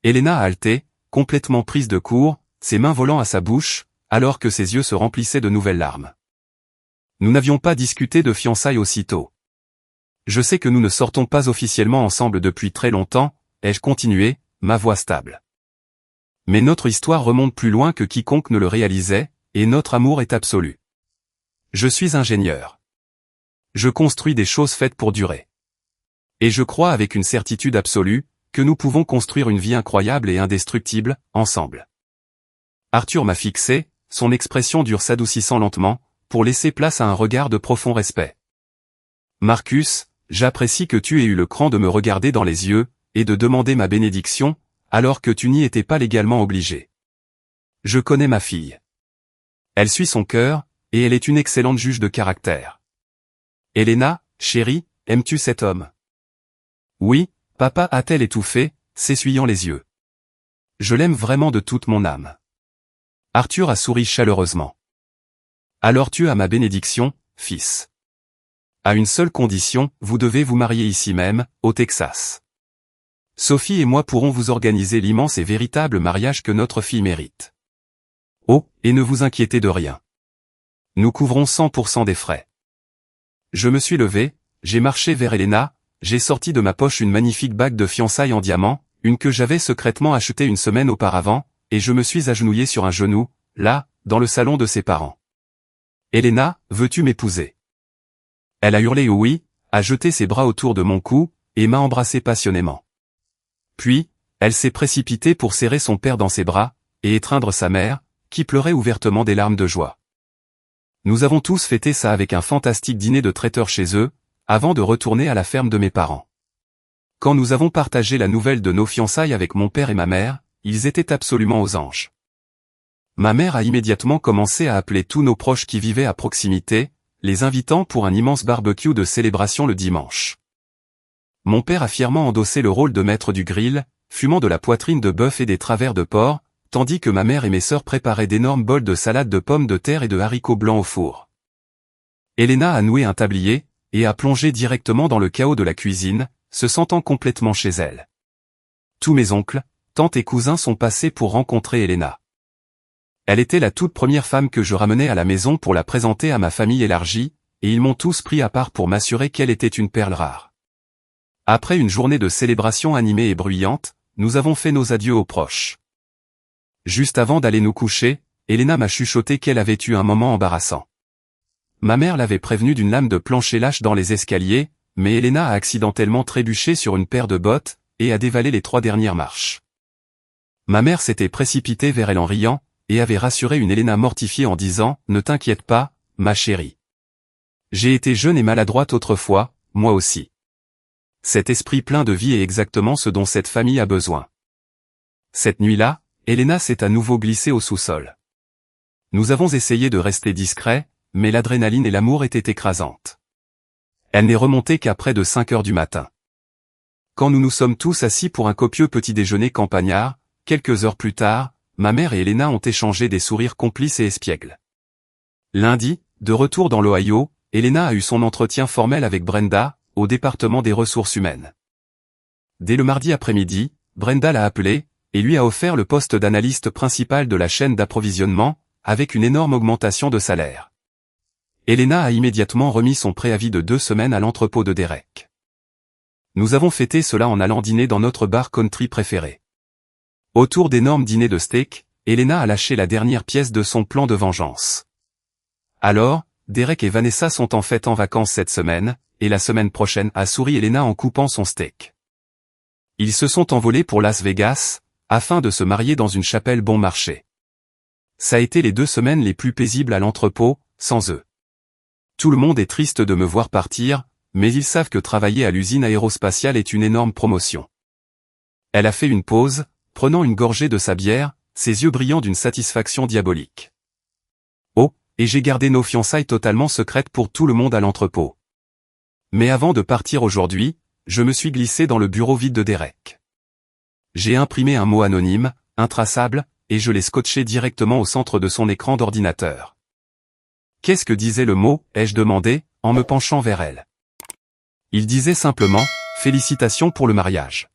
Elena a halté, complètement prise de court, ses mains volant à sa bouche, alors que ses yeux se remplissaient de nouvelles larmes. Nous n'avions pas discuté de fiançailles aussitôt. Je sais que nous ne sortons pas officiellement ensemble depuis très longtemps, ai-je continué, ma voix stable. Mais notre histoire remonte plus loin que quiconque ne le réalisait, et notre amour est absolu. Je suis ingénieur. Je construis des choses faites pour durer. Et je crois avec une certitude absolue, que nous pouvons construire une vie incroyable et indestructible, ensemble. Arthur m'a fixé, son expression dure s'adoucissant lentement, pour laisser place à un regard de profond respect. Marcus, j'apprécie que tu aies eu le cran de me regarder dans les yeux, et de demander ma bénédiction, alors que tu n'y étais pas légalement obligé. Je connais ma fille. Elle suit son cœur, et elle est une excellente juge de caractère. Elena, chérie, aimes-tu cet homme? Oui, papa, a-t-elle étouffé, s'essuyant les yeux. Je l'aime vraiment de toute mon âme. Arthur a souri chaleureusement. Alors tu as ma bénédiction, fils. À une seule condition, vous devez vous marier ici même, au Texas. Sophie et moi pourrons vous organiser l'immense et véritable mariage que notre fille mérite. Oh, et ne vous inquiétez de rien. Nous couvrons 100% des frais. Je me suis levé, j'ai marché vers Elena, j'ai sorti de ma poche une magnifique bague de fiançailles en diamant, une que j'avais secrètement achetée une semaine auparavant, et je me suis agenouillé sur un genou, là, dans le salon de ses parents. Elena, veux-tu m'épouser? Elle a hurlé oui, a jeté ses bras autour de mon cou, et m'a embrassé passionnément. Puis, elle s'est précipitée pour serrer son père dans ses bras, et étreindre sa mère, qui pleurait ouvertement des larmes de joie. Nous avons tous fêté ça avec un fantastique dîner de traiteur chez eux, avant de retourner à la ferme de mes parents. Quand nous avons partagé la nouvelle de nos fiançailles avec mon père et ma mère, ils étaient absolument aux anges. Ma mère a immédiatement commencé à appeler tous nos proches qui vivaient à proximité, les invitant pour un immense barbecue de célébration le dimanche. Mon père a fièrement endossé le rôle de maître du grill, fumant de la poitrine de bœuf et des travers de porc, tandis que ma mère et mes sœurs préparaient d'énormes bols de salade de pommes de terre et de haricots blancs au four. Elena a noué un tablier, et a plongé directement dans le chaos de la cuisine, se sentant complètement chez elle. Tous mes oncles, tantes et cousins sont passés pour rencontrer Elena. Elle était la toute première femme que je ramenais à la maison pour la présenter à ma famille élargie, et ils m'ont tous pris à part pour m'assurer qu'elle était une perle rare. Après une journée de célébration animée et bruyante, nous avons fait nos adieux aux proches. Juste avant d'aller nous coucher, Elena m'a chuchoté qu'elle avait eu un moment embarrassant. Ma mère l'avait prévenue d'une lame de plancher lâche dans les escaliers, mais Elena a accidentellement trébuché sur une paire de bottes, et a dévalé les 3 dernières marches. Ma mère s'était précipitée vers elle en riant, et avait rassuré une Elena mortifiée en disant « Ne t'inquiète pas, ma chérie. J'ai été jeune et maladroite autrefois, moi aussi. Cet esprit plein de vie est exactement ce dont cette famille a besoin. » Cette nuit-là, Elena s'est à nouveau glissée au sous-sol. Nous avons essayé de rester discrets, mais l'adrénaline et l'amour étaient écrasantes. Elle n'est remontée qu'après de 5 heures du matin. Quand nous nous sommes tous assis pour un copieux petit déjeuner campagnard, quelques heures plus tard, ma mère et Elena ont échangé des sourires complices et espiègles. Lundi, de retour dans l'Ohio, Elena a eu son entretien formel avec Brenda, au département des ressources humaines. Dès le mardi après-midi, Brenda l'a appelé, et lui a offert le poste d'analyste principal de la chaîne d'approvisionnement, avec une énorme augmentation de salaire. Elena a immédiatement remis son préavis de 2 semaines à l'entrepôt de Derek. Nous avons fêté cela en allant dîner dans notre bar country préféré. Autour d'énormes dîners de steak, Elena a lâché la dernière pièce de son plan de vengeance. Alors, Derek et Vanessa sont en fait en vacances cette semaine, et la semaine prochaine, a souri Elena en coupant son steak. Ils se sont envolés pour Las Vegas, afin de se marier dans une chapelle bon marché. Ça a été les 2 semaines les plus paisibles à l'entrepôt, sans eux. Tout le monde est triste de me voir partir, mais ils savent que travailler à l'usine aérospatiale est une énorme promotion. Elle a fait une pause, prenant une gorgée de sa bière, ses yeux brillants d'une satisfaction diabolique. Oh, et j'ai gardé nos fiançailles totalement secrètes pour tout le monde à l'entrepôt. Mais avant de partir aujourd'hui, je me suis glissé dans le bureau vide de Derek. J'ai imprimé un mot anonyme, intraçable, et je l'ai scotché directement au centre de son écran d'ordinateur. Qu'est-ce que disait le mot, ai-je demandé, en me penchant vers elle. Il disait simplement, félicitations pour le mariage.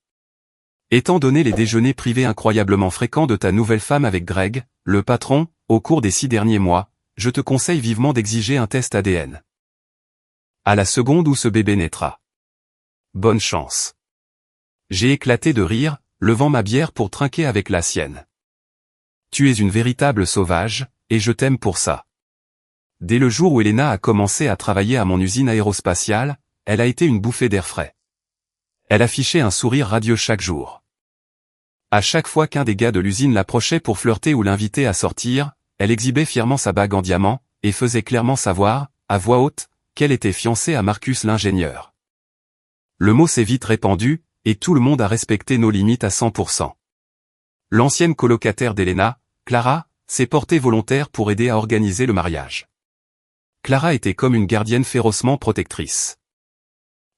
Étant donné les déjeuners privés incroyablement fréquents de ta nouvelle femme avec Greg, le patron, au cours des 6 derniers mois, je te conseille vivement d'exiger un test ADN. À la seconde où ce bébé naîtra. Bonne chance. J'ai éclaté de rire, levant ma bière pour trinquer avec la sienne. Tu es une véritable sauvage, et je t'aime pour ça. Dès le jour où Elena a commencé à travailler à mon usine aérospatiale, elle a été une bouffée d'air frais. Elle affichait un sourire radieux chaque jour. À chaque fois qu'un des gars de l'usine l'approchait pour flirter ou l'inviter à sortir, elle exhibait fièrement sa bague en diamant, et faisait clairement savoir, à voix haute, qu'elle était fiancée à Marcus l'ingénieur. Le mot s'est vite répandu, et tout le monde a respecté nos limites à 100%. L'ancienne colocataire d'Elena, Clara, s'est portée volontaire pour aider à organiser le mariage. Clara était comme une gardienne férocement protectrice.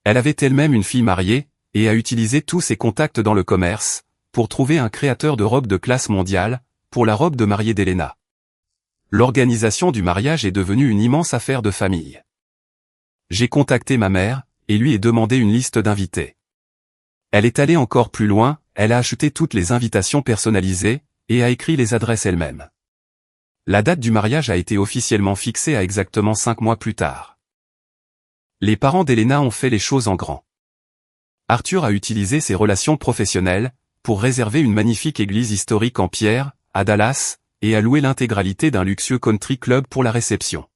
Elle avait elle-même une fille mariée, et a utilisé tous ses contacts dans le commerce, pour trouver un créateur de robes de classe mondiale, pour la robe de mariée d'Elena. L'organisation du mariage est devenue une immense affaire de famille. J'ai contacté ma mère, et lui ai demandé une liste d'invités. Elle est allée encore plus loin, elle a acheté toutes les invitations personnalisées, et a écrit les adresses elle-même. La date du mariage a été officiellement fixée à exactement 5 mois plus tard. Les parents d'Elena ont fait les choses en grand. Arthur a utilisé ses relations professionnelles, pour réserver une magnifique église historique en pierre, à Dallas, et a loué l'intégralité d'un luxueux country club pour la réception.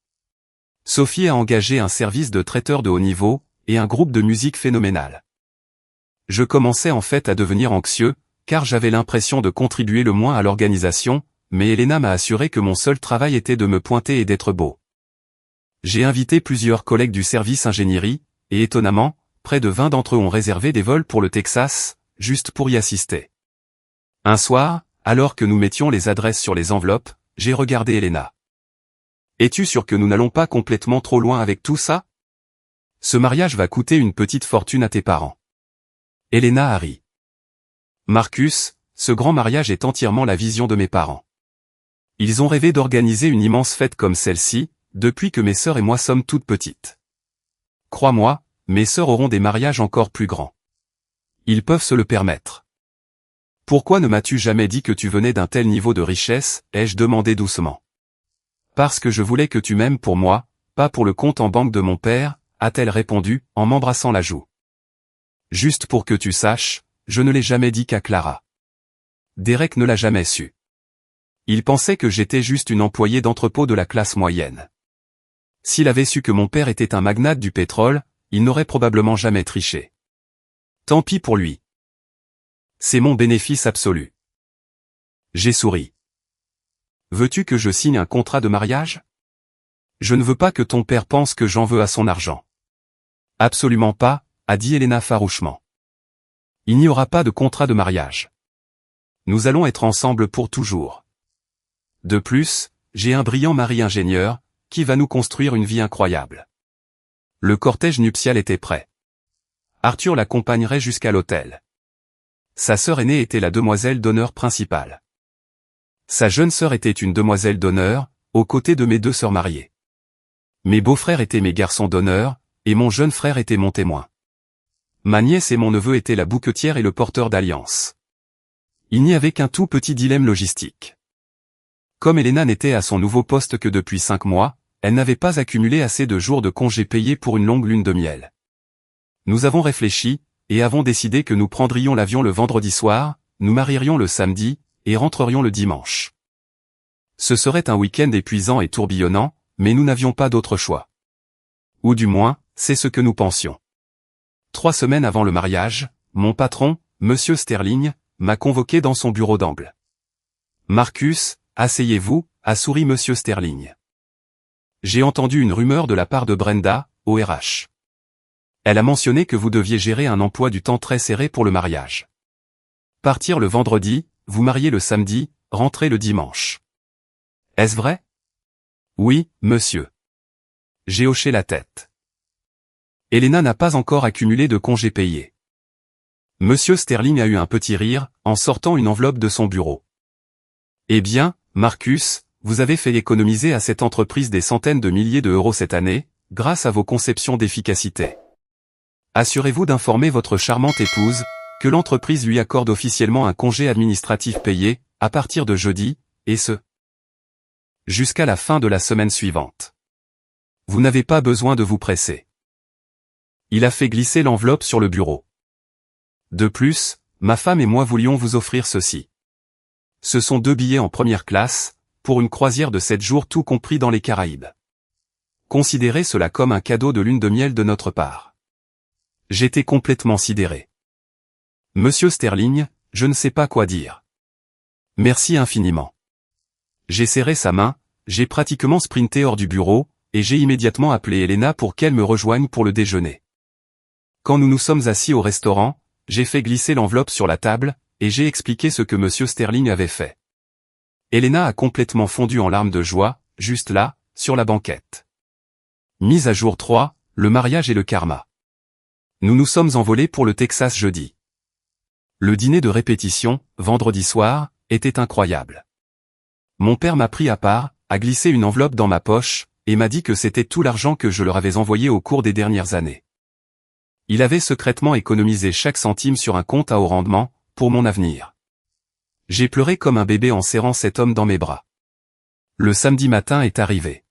Sophie a engagé un service de traiteur de haut niveau, et un groupe de musique phénoménal. Je commençais en fait à devenir anxieux, car j'avais l'impression de contribuer le moins à l'organisation, mais Elena m'a assuré que mon seul travail était de me pointer et d'être beau. J'ai invité plusieurs collègues du service ingénierie, et étonnamment, près de 20 d'entre eux ont réservé des vols pour le Texas, juste pour y assister. Un soir, alors que nous mettions les adresses sur les enveloppes, j'ai regardé Elena. Es-tu sûr que nous n'allons pas complètement trop loin avec tout ça? Ce mariage va coûter une petite fortune à tes parents. Elena a ri. Marcus, ce grand mariage est entièrement la vision de mes parents. Ils ont rêvé d'organiser une immense fête comme celle-ci, depuis que mes sœurs et moi sommes toutes petites. Crois-moi, mes sœurs auront des mariages encore plus grands. Ils peuvent se le permettre. Pourquoi ne m'as-tu jamais dit que tu venais d'un tel niveau de richesse, ai-je demandé doucement. Parce que je voulais que tu m'aimes pour moi, pas pour le compte en banque de mon père, a-t-elle répondu, en m'embrassant la joue. Juste pour que tu saches, je ne l'ai jamais dit qu'à Clara. Derek ne l'a jamais su. Il pensait que j'étais juste une employée d'entrepôt de la classe moyenne. S'il avait su que mon père était un magnate du pétrole, il n'aurait probablement jamais triché. Tant pis pour lui. C'est mon bénéfice absolu. J'ai souri. Veux-tu que je signe un contrat de mariage? Je ne veux pas que ton père pense que j'en veux à son argent. Absolument pas, a dit Elena farouchement. Il n'y aura pas de contrat de mariage. Nous allons être ensemble pour toujours. De plus, j'ai un brillant mari ingénieur, qui va nous construire une vie incroyable. Le cortège nuptial était prêt. Arthur l'accompagnerait jusqu'à l'hôtel. Sa sœur aînée était la demoiselle d'honneur principale. Sa jeune sœur était une demoiselle d'honneur, aux côtés de mes 2 sœurs mariées. Mes beaux-frères étaient mes garçons d'honneur, et mon jeune frère était mon témoin. Ma nièce et mon neveu étaient la bouquetière et le porteur d'alliance. Il n'y avait qu'un tout petit dilemme logistique. Comme Elena n'était à son nouveau poste que depuis 5 mois, elle n'avait pas accumulé assez de jours de congés payés pour une longue lune de miel. Nous avons réfléchi, et avons décidé que nous prendrions l'avion le vendredi soir, nous marierions le samedi, et rentrerions le dimanche. Ce serait un week-end épuisant et tourbillonnant, mais nous n'avions pas d'autre choix. Ou du moins, c'est ce que nous pensions. 3 semaines avant le mariage, mon patron, Monsieur Sterling, m'a convoqué dans son bureau d'angle. Marcus, asseyez-vous, a souri Monsieur Sterling. J'ai entendu une rumeur de la part de Brenda, au RH. Elle a mentionné que vous deviez gérer un emploi du temps très serré pour le mariage. Partir le vendredi, vous marier le samedi, rentrer le dimanche. Est-ce vrai? Oui, monsieur. J'ai hoché la tête. Elena n'a pas encore accumulé de congés payés. Monsieur Sterling a eu un petit rire, en sortant une enveloppe de son bureau. Eh bien, Marcus, vous avez fait économiser à cette entreprise des centaines de milliers d'euros cette année, grâce à vos conceptions d'efficacité. Assurez-vous d'informer votre charmante épouse, que l'entreprise lui accorde officiellement un congé administratif payé, à partir de jeudi, et ce, jusqu'à la fin de la semaine suivante. Vous n'avez pas besoin de vous presser. Il a fait glisser l'enveloppe sur le bureau. De plus, ma femme et moi voulions vous offrir ceci. Ce sont 2 billets en première classe, pour une croisière de 7 jours tout compris dans les Caraïbes. Considérez cela comme un cadeau de lune de miel de notre part. J'étais complètement sidéré. Monsieur Sterling, je ne sais pas quoi dire. Merci infiniment. J'ai serré sa main, j'ai pratiquement sprinté hors du bureau, et j'ai immédiatement appelé Elena pour qu'elle me rejoigne pour le déjeuner. Quand nous nous sommes assis au restaurant, j'ai fait glisser l'enveloppe sur la table, et j'ai expliqué ce que Monsieur Sterling avait fait. Elena a complètement fondu en larmes de joie, juste là, sur la banquette. Mise à jour 3, le mariage et le karma. Nous nous sommes envolés pour le Texas jeudi. Le dîner de répétition, vendredi soir, était incroyable. Mon père m'a pris à part, a glissé une enveloppe dans ma poche, et m'a dit que c'était tout l'argent que je leur avais envoyé au cours des dernières années. Il avait secrètement économisé chaque centime sur un compte à haut rendement, pour mon avenir. J'ai pleuré comme un bébé en serrant cet homme dans mes bras. Le samedi matin est arrivé.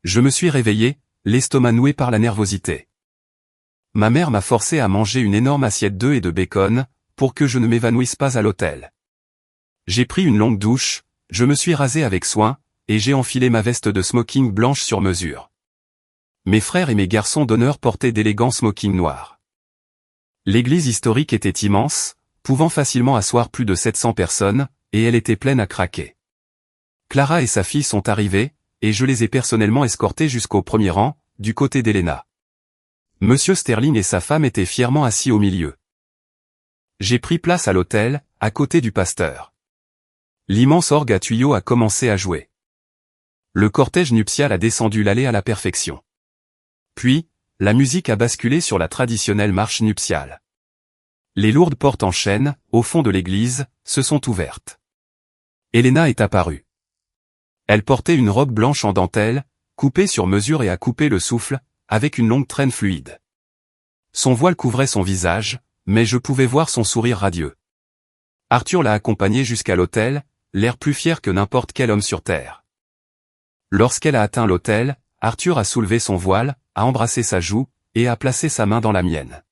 Je me suis réveillé, l'estomac noué par la nervosité. Ma mère m'a forcé à manger une énorme assiette d'œufs et de bacon, pour que je ne m'évanouisse pas à l'hôtel. J'ai pris une longue douche, je me suis rasé avec soin, et j'ai enfilé ma veste de smoking blanche sur mesure. Mes frères et mes garçons d'honneur portaient d'élégants smokings noirs. L'église historique était immense, pouvant facilement asseoir plus de 700 personnes, et elle était pleine à craquer. Clara et sa fille sont arrivées, et je les ai personnellement escortées jusqu'au premier rang, du côté d'Elena. Monsieur Sterling et sa femme étaient fièrement assis au milieu. J'ai pris place à l'autel, à côté du pasteur. L'immense orgue à tuyaux a commencé à jouer. Le cortège nuptial a descendu l'allée à la perfection. Puis, la musique a basculé sur la traditionnelle marche nuptiale. Les lourdes portes en chêne, au fond de l'église, se sont ouvertes. Elena est apparue. Elle portait une robe blanche en dentelle, coupée sur mesure et a coupé le souffle, avec une longue traîne fluide. Son voile couvrait son visage, mais je pouvais voir son sourire radieux. Arthur l'a accompagnée jusqu'à l'autel, l'air plus fier que n'importe quel homme sur terre. Lorsqu'elle a atteint l'autel, Arthur a soulevé son voile, a embrassé sa joue, et a placé sa main dans la mienne.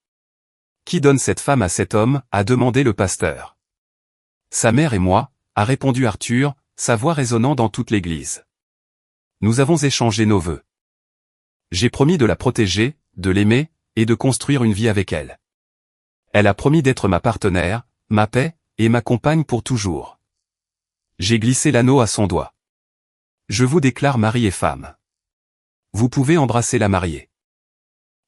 Qui donne cette femme à cet homme, a demandé le pasteur. Sa mère et moi, a répondu Arthur, sa voix résonnant dans toute l'église. Nous avons échangé nos vœux. J'ai promis de la protéger, de l'aimer, et de construire une vie avec elle. Elle a promis d'être ma partenaire, ma paix, et ma compagne pour toujours. J'ai glissé l'anneau à son doigt. Je vous déclare mari et femme. Vous pouvez embrasser la mariée.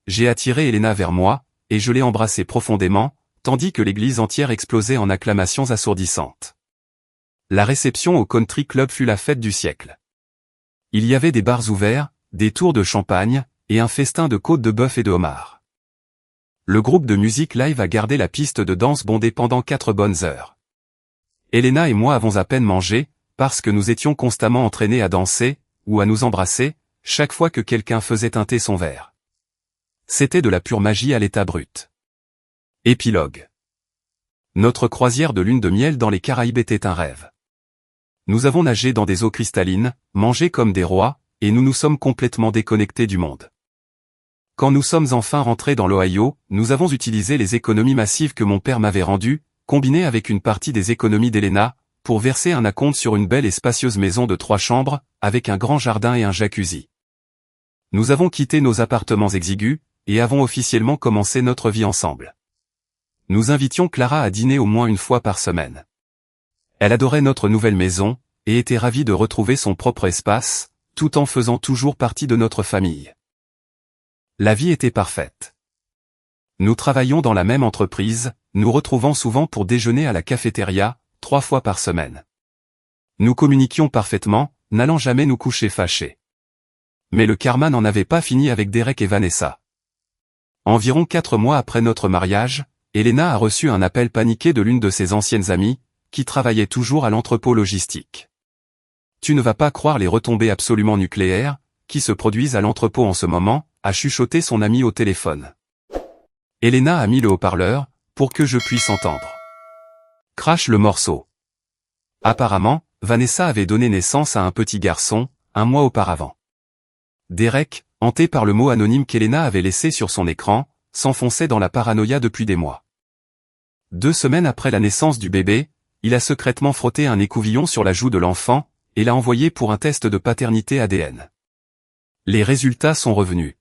J'ai attiré Elena vers moi, et je l'ai embrassée profondément, tandis que l'église entière explosait en acclamations assourdissantes. La réception au country club fut la fête du siècle. Il y avait des bars ouverts, des tours de champagne, et un festin de côtes de bœuf et de homard. Le groupe de musique live a gardé la piste de danse bondée pendant 4 bonnes heures. Elena et moi avons à peine mangé, parce que nous étions constamment entraînés à danser, ou à nous embrasser, chaque fois que quelqu'un faisait teinter son verre. C'était de la pure magie à l'état brut. Épilogue. Notre croisière de lune de miel dans les Caraïbes était un rêve. Nous avons nagé dans des eaux cristallines, mangé comme des rois, et nous nous sommes complètement déconnectés du monde. Quand nous sommes enfin rentrés dans l'Ohio, nous avons utilisé les économies massives que mon père m'avait rendues, combinées avec une partie des économies d'Elena, pour verser un acompte sur une belle et spacieuse maison de 3 chambres, avec un grand jardin et un jacuzzi. Nous avons quitté nos appartements exigus, et avons officiellement commencé notre vie ensemble. Nous invitions Clara à dîner au moins une fois par semaine. Elle adorait notre nouvelle maison, et était ravie de retrouver son propre espace, tout en faisant toujours partie de notre famille. La vie était parfaite. Nous travaillions dans la même entreprise, nous retrouvant souvent pour déjeuner à la cafétéria, 3 fois par semaine. Nous communiquions parfaitement, n'allant jamais nous coucher fâchés. Mais le karma n'en avait pas fini avec Derek et Vanessa. Environ 4 mois après notre mariage, Elena a reçu un appel paniqué de l'une de ses anciennes amies, qui travaillait toujours à l'entrepôt logistique. Tu ne vas pas croire les retombées absolument nucléaires, qui se produisent à l'entrepôt en ce moment, a chuchoté son amie au téléphone. Elena a mis le haut-parleur, pour que je puisse entendre. Crache le morceau. Apparemment, Vanessa avait donné naissance à un petit garçon, un mois auparavant. Derek, hanté par le mot anonyme qu'Elena avait laissé sur son écran, s'enfonçait dans la paranoïa depuis des mois. 2 semaines après la naissance du bébé, il a secrètement frotté un écouvillon sur la joue de l'enfant, et l'a envoyé pour un test de paternité ADN. Les résultats sont revenus.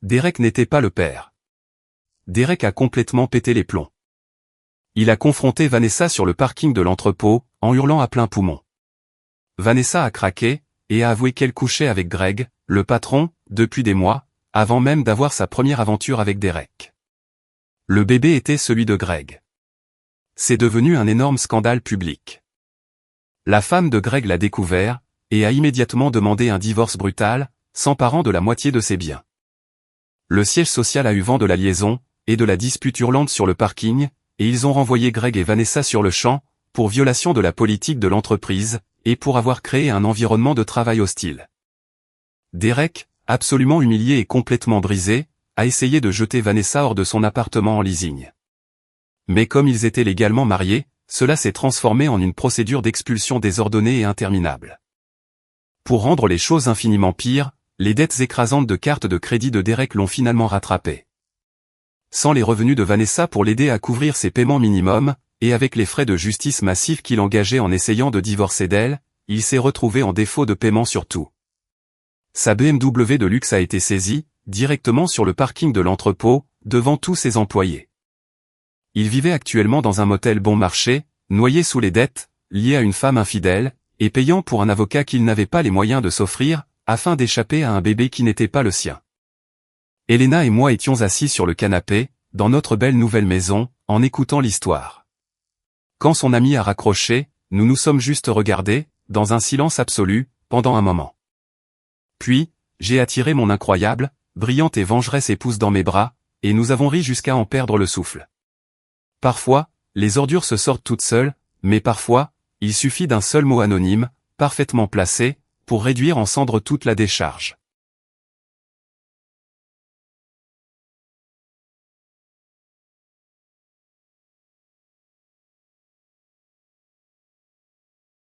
Derek n'était pas le père. Derek a complètement pété les plombs. Il a confronté Vanessa sur le parking de l'entrepôt, en hurlant à plein poumon. Vanessa a craqué, et a avoué qu'elle couchait avec Greg, le patron, depuis des mois, avant même d'avoir sa première aventure avec Derek. Le bébé était celui de Greg. C'est devenu un énorme scandale public. La femme de Greg l'a découvert, et a immédiatement demandé un divorce brutal, s'emparant de la moitié de ses biens. Le siège social a eu vent de la liaison, et de la dispute hurlante sur le parking, et ils ont renvoyé Greg et Vanessa sur le champ, pour violation de la politique de l'entreprise, et pour avoir créé un environnement de travail hostile. Derek, absolument humilié et complètement brisé, a essayé de jeter Vanessa hors de son appartement en leasing. Mais comme ils étaient légalement mariés, cela s'est transformé en une procédure d'expulsion désordonnée et interminable. Pour rendre les choses infiniment pires, les dettes écrasantes de cartes de crédit de Derek l'ont finalement rattrapé. Sans les revenus de Vanessa pour l'aider à couvrir ses paiements minimums, et avec les frais de justice massifs qu'il engageait en essayant de divorcer d'elle, il s'est retrouvé en défaut de paiement sur tout. Sa BMW de luxe a été saisie, directement sur le parking de l'entrepôt, devant tous ses employés. Il vivait actuellement dans un motel bon marché, noyé sous les dettes, lié à une femme infidèle, et payant pour un avocat qu'il n'avait pas les moyens de s'offrir, afin d'échapper à un bébé qui n'était pas le sien. Elena et moi étions assis sur le canapé, dans notre belle nouvelle maison, en écoutant l'histoire. Quand son ami a raccroché, nous nous sommes juste regardés, dans un silence absolu, pendant un moment. Puis, j'ai attiré mon incroyable, brillante et vengeresse épouse dans mes bras, et nous avons ri jusqu'à en perdre le souffle. Parfois, les ordures se sortent toutes seules, mais parfois, il suffit d'un seul mot anonyme, parfaitement placé, pour réduire en cendres toute la décharge.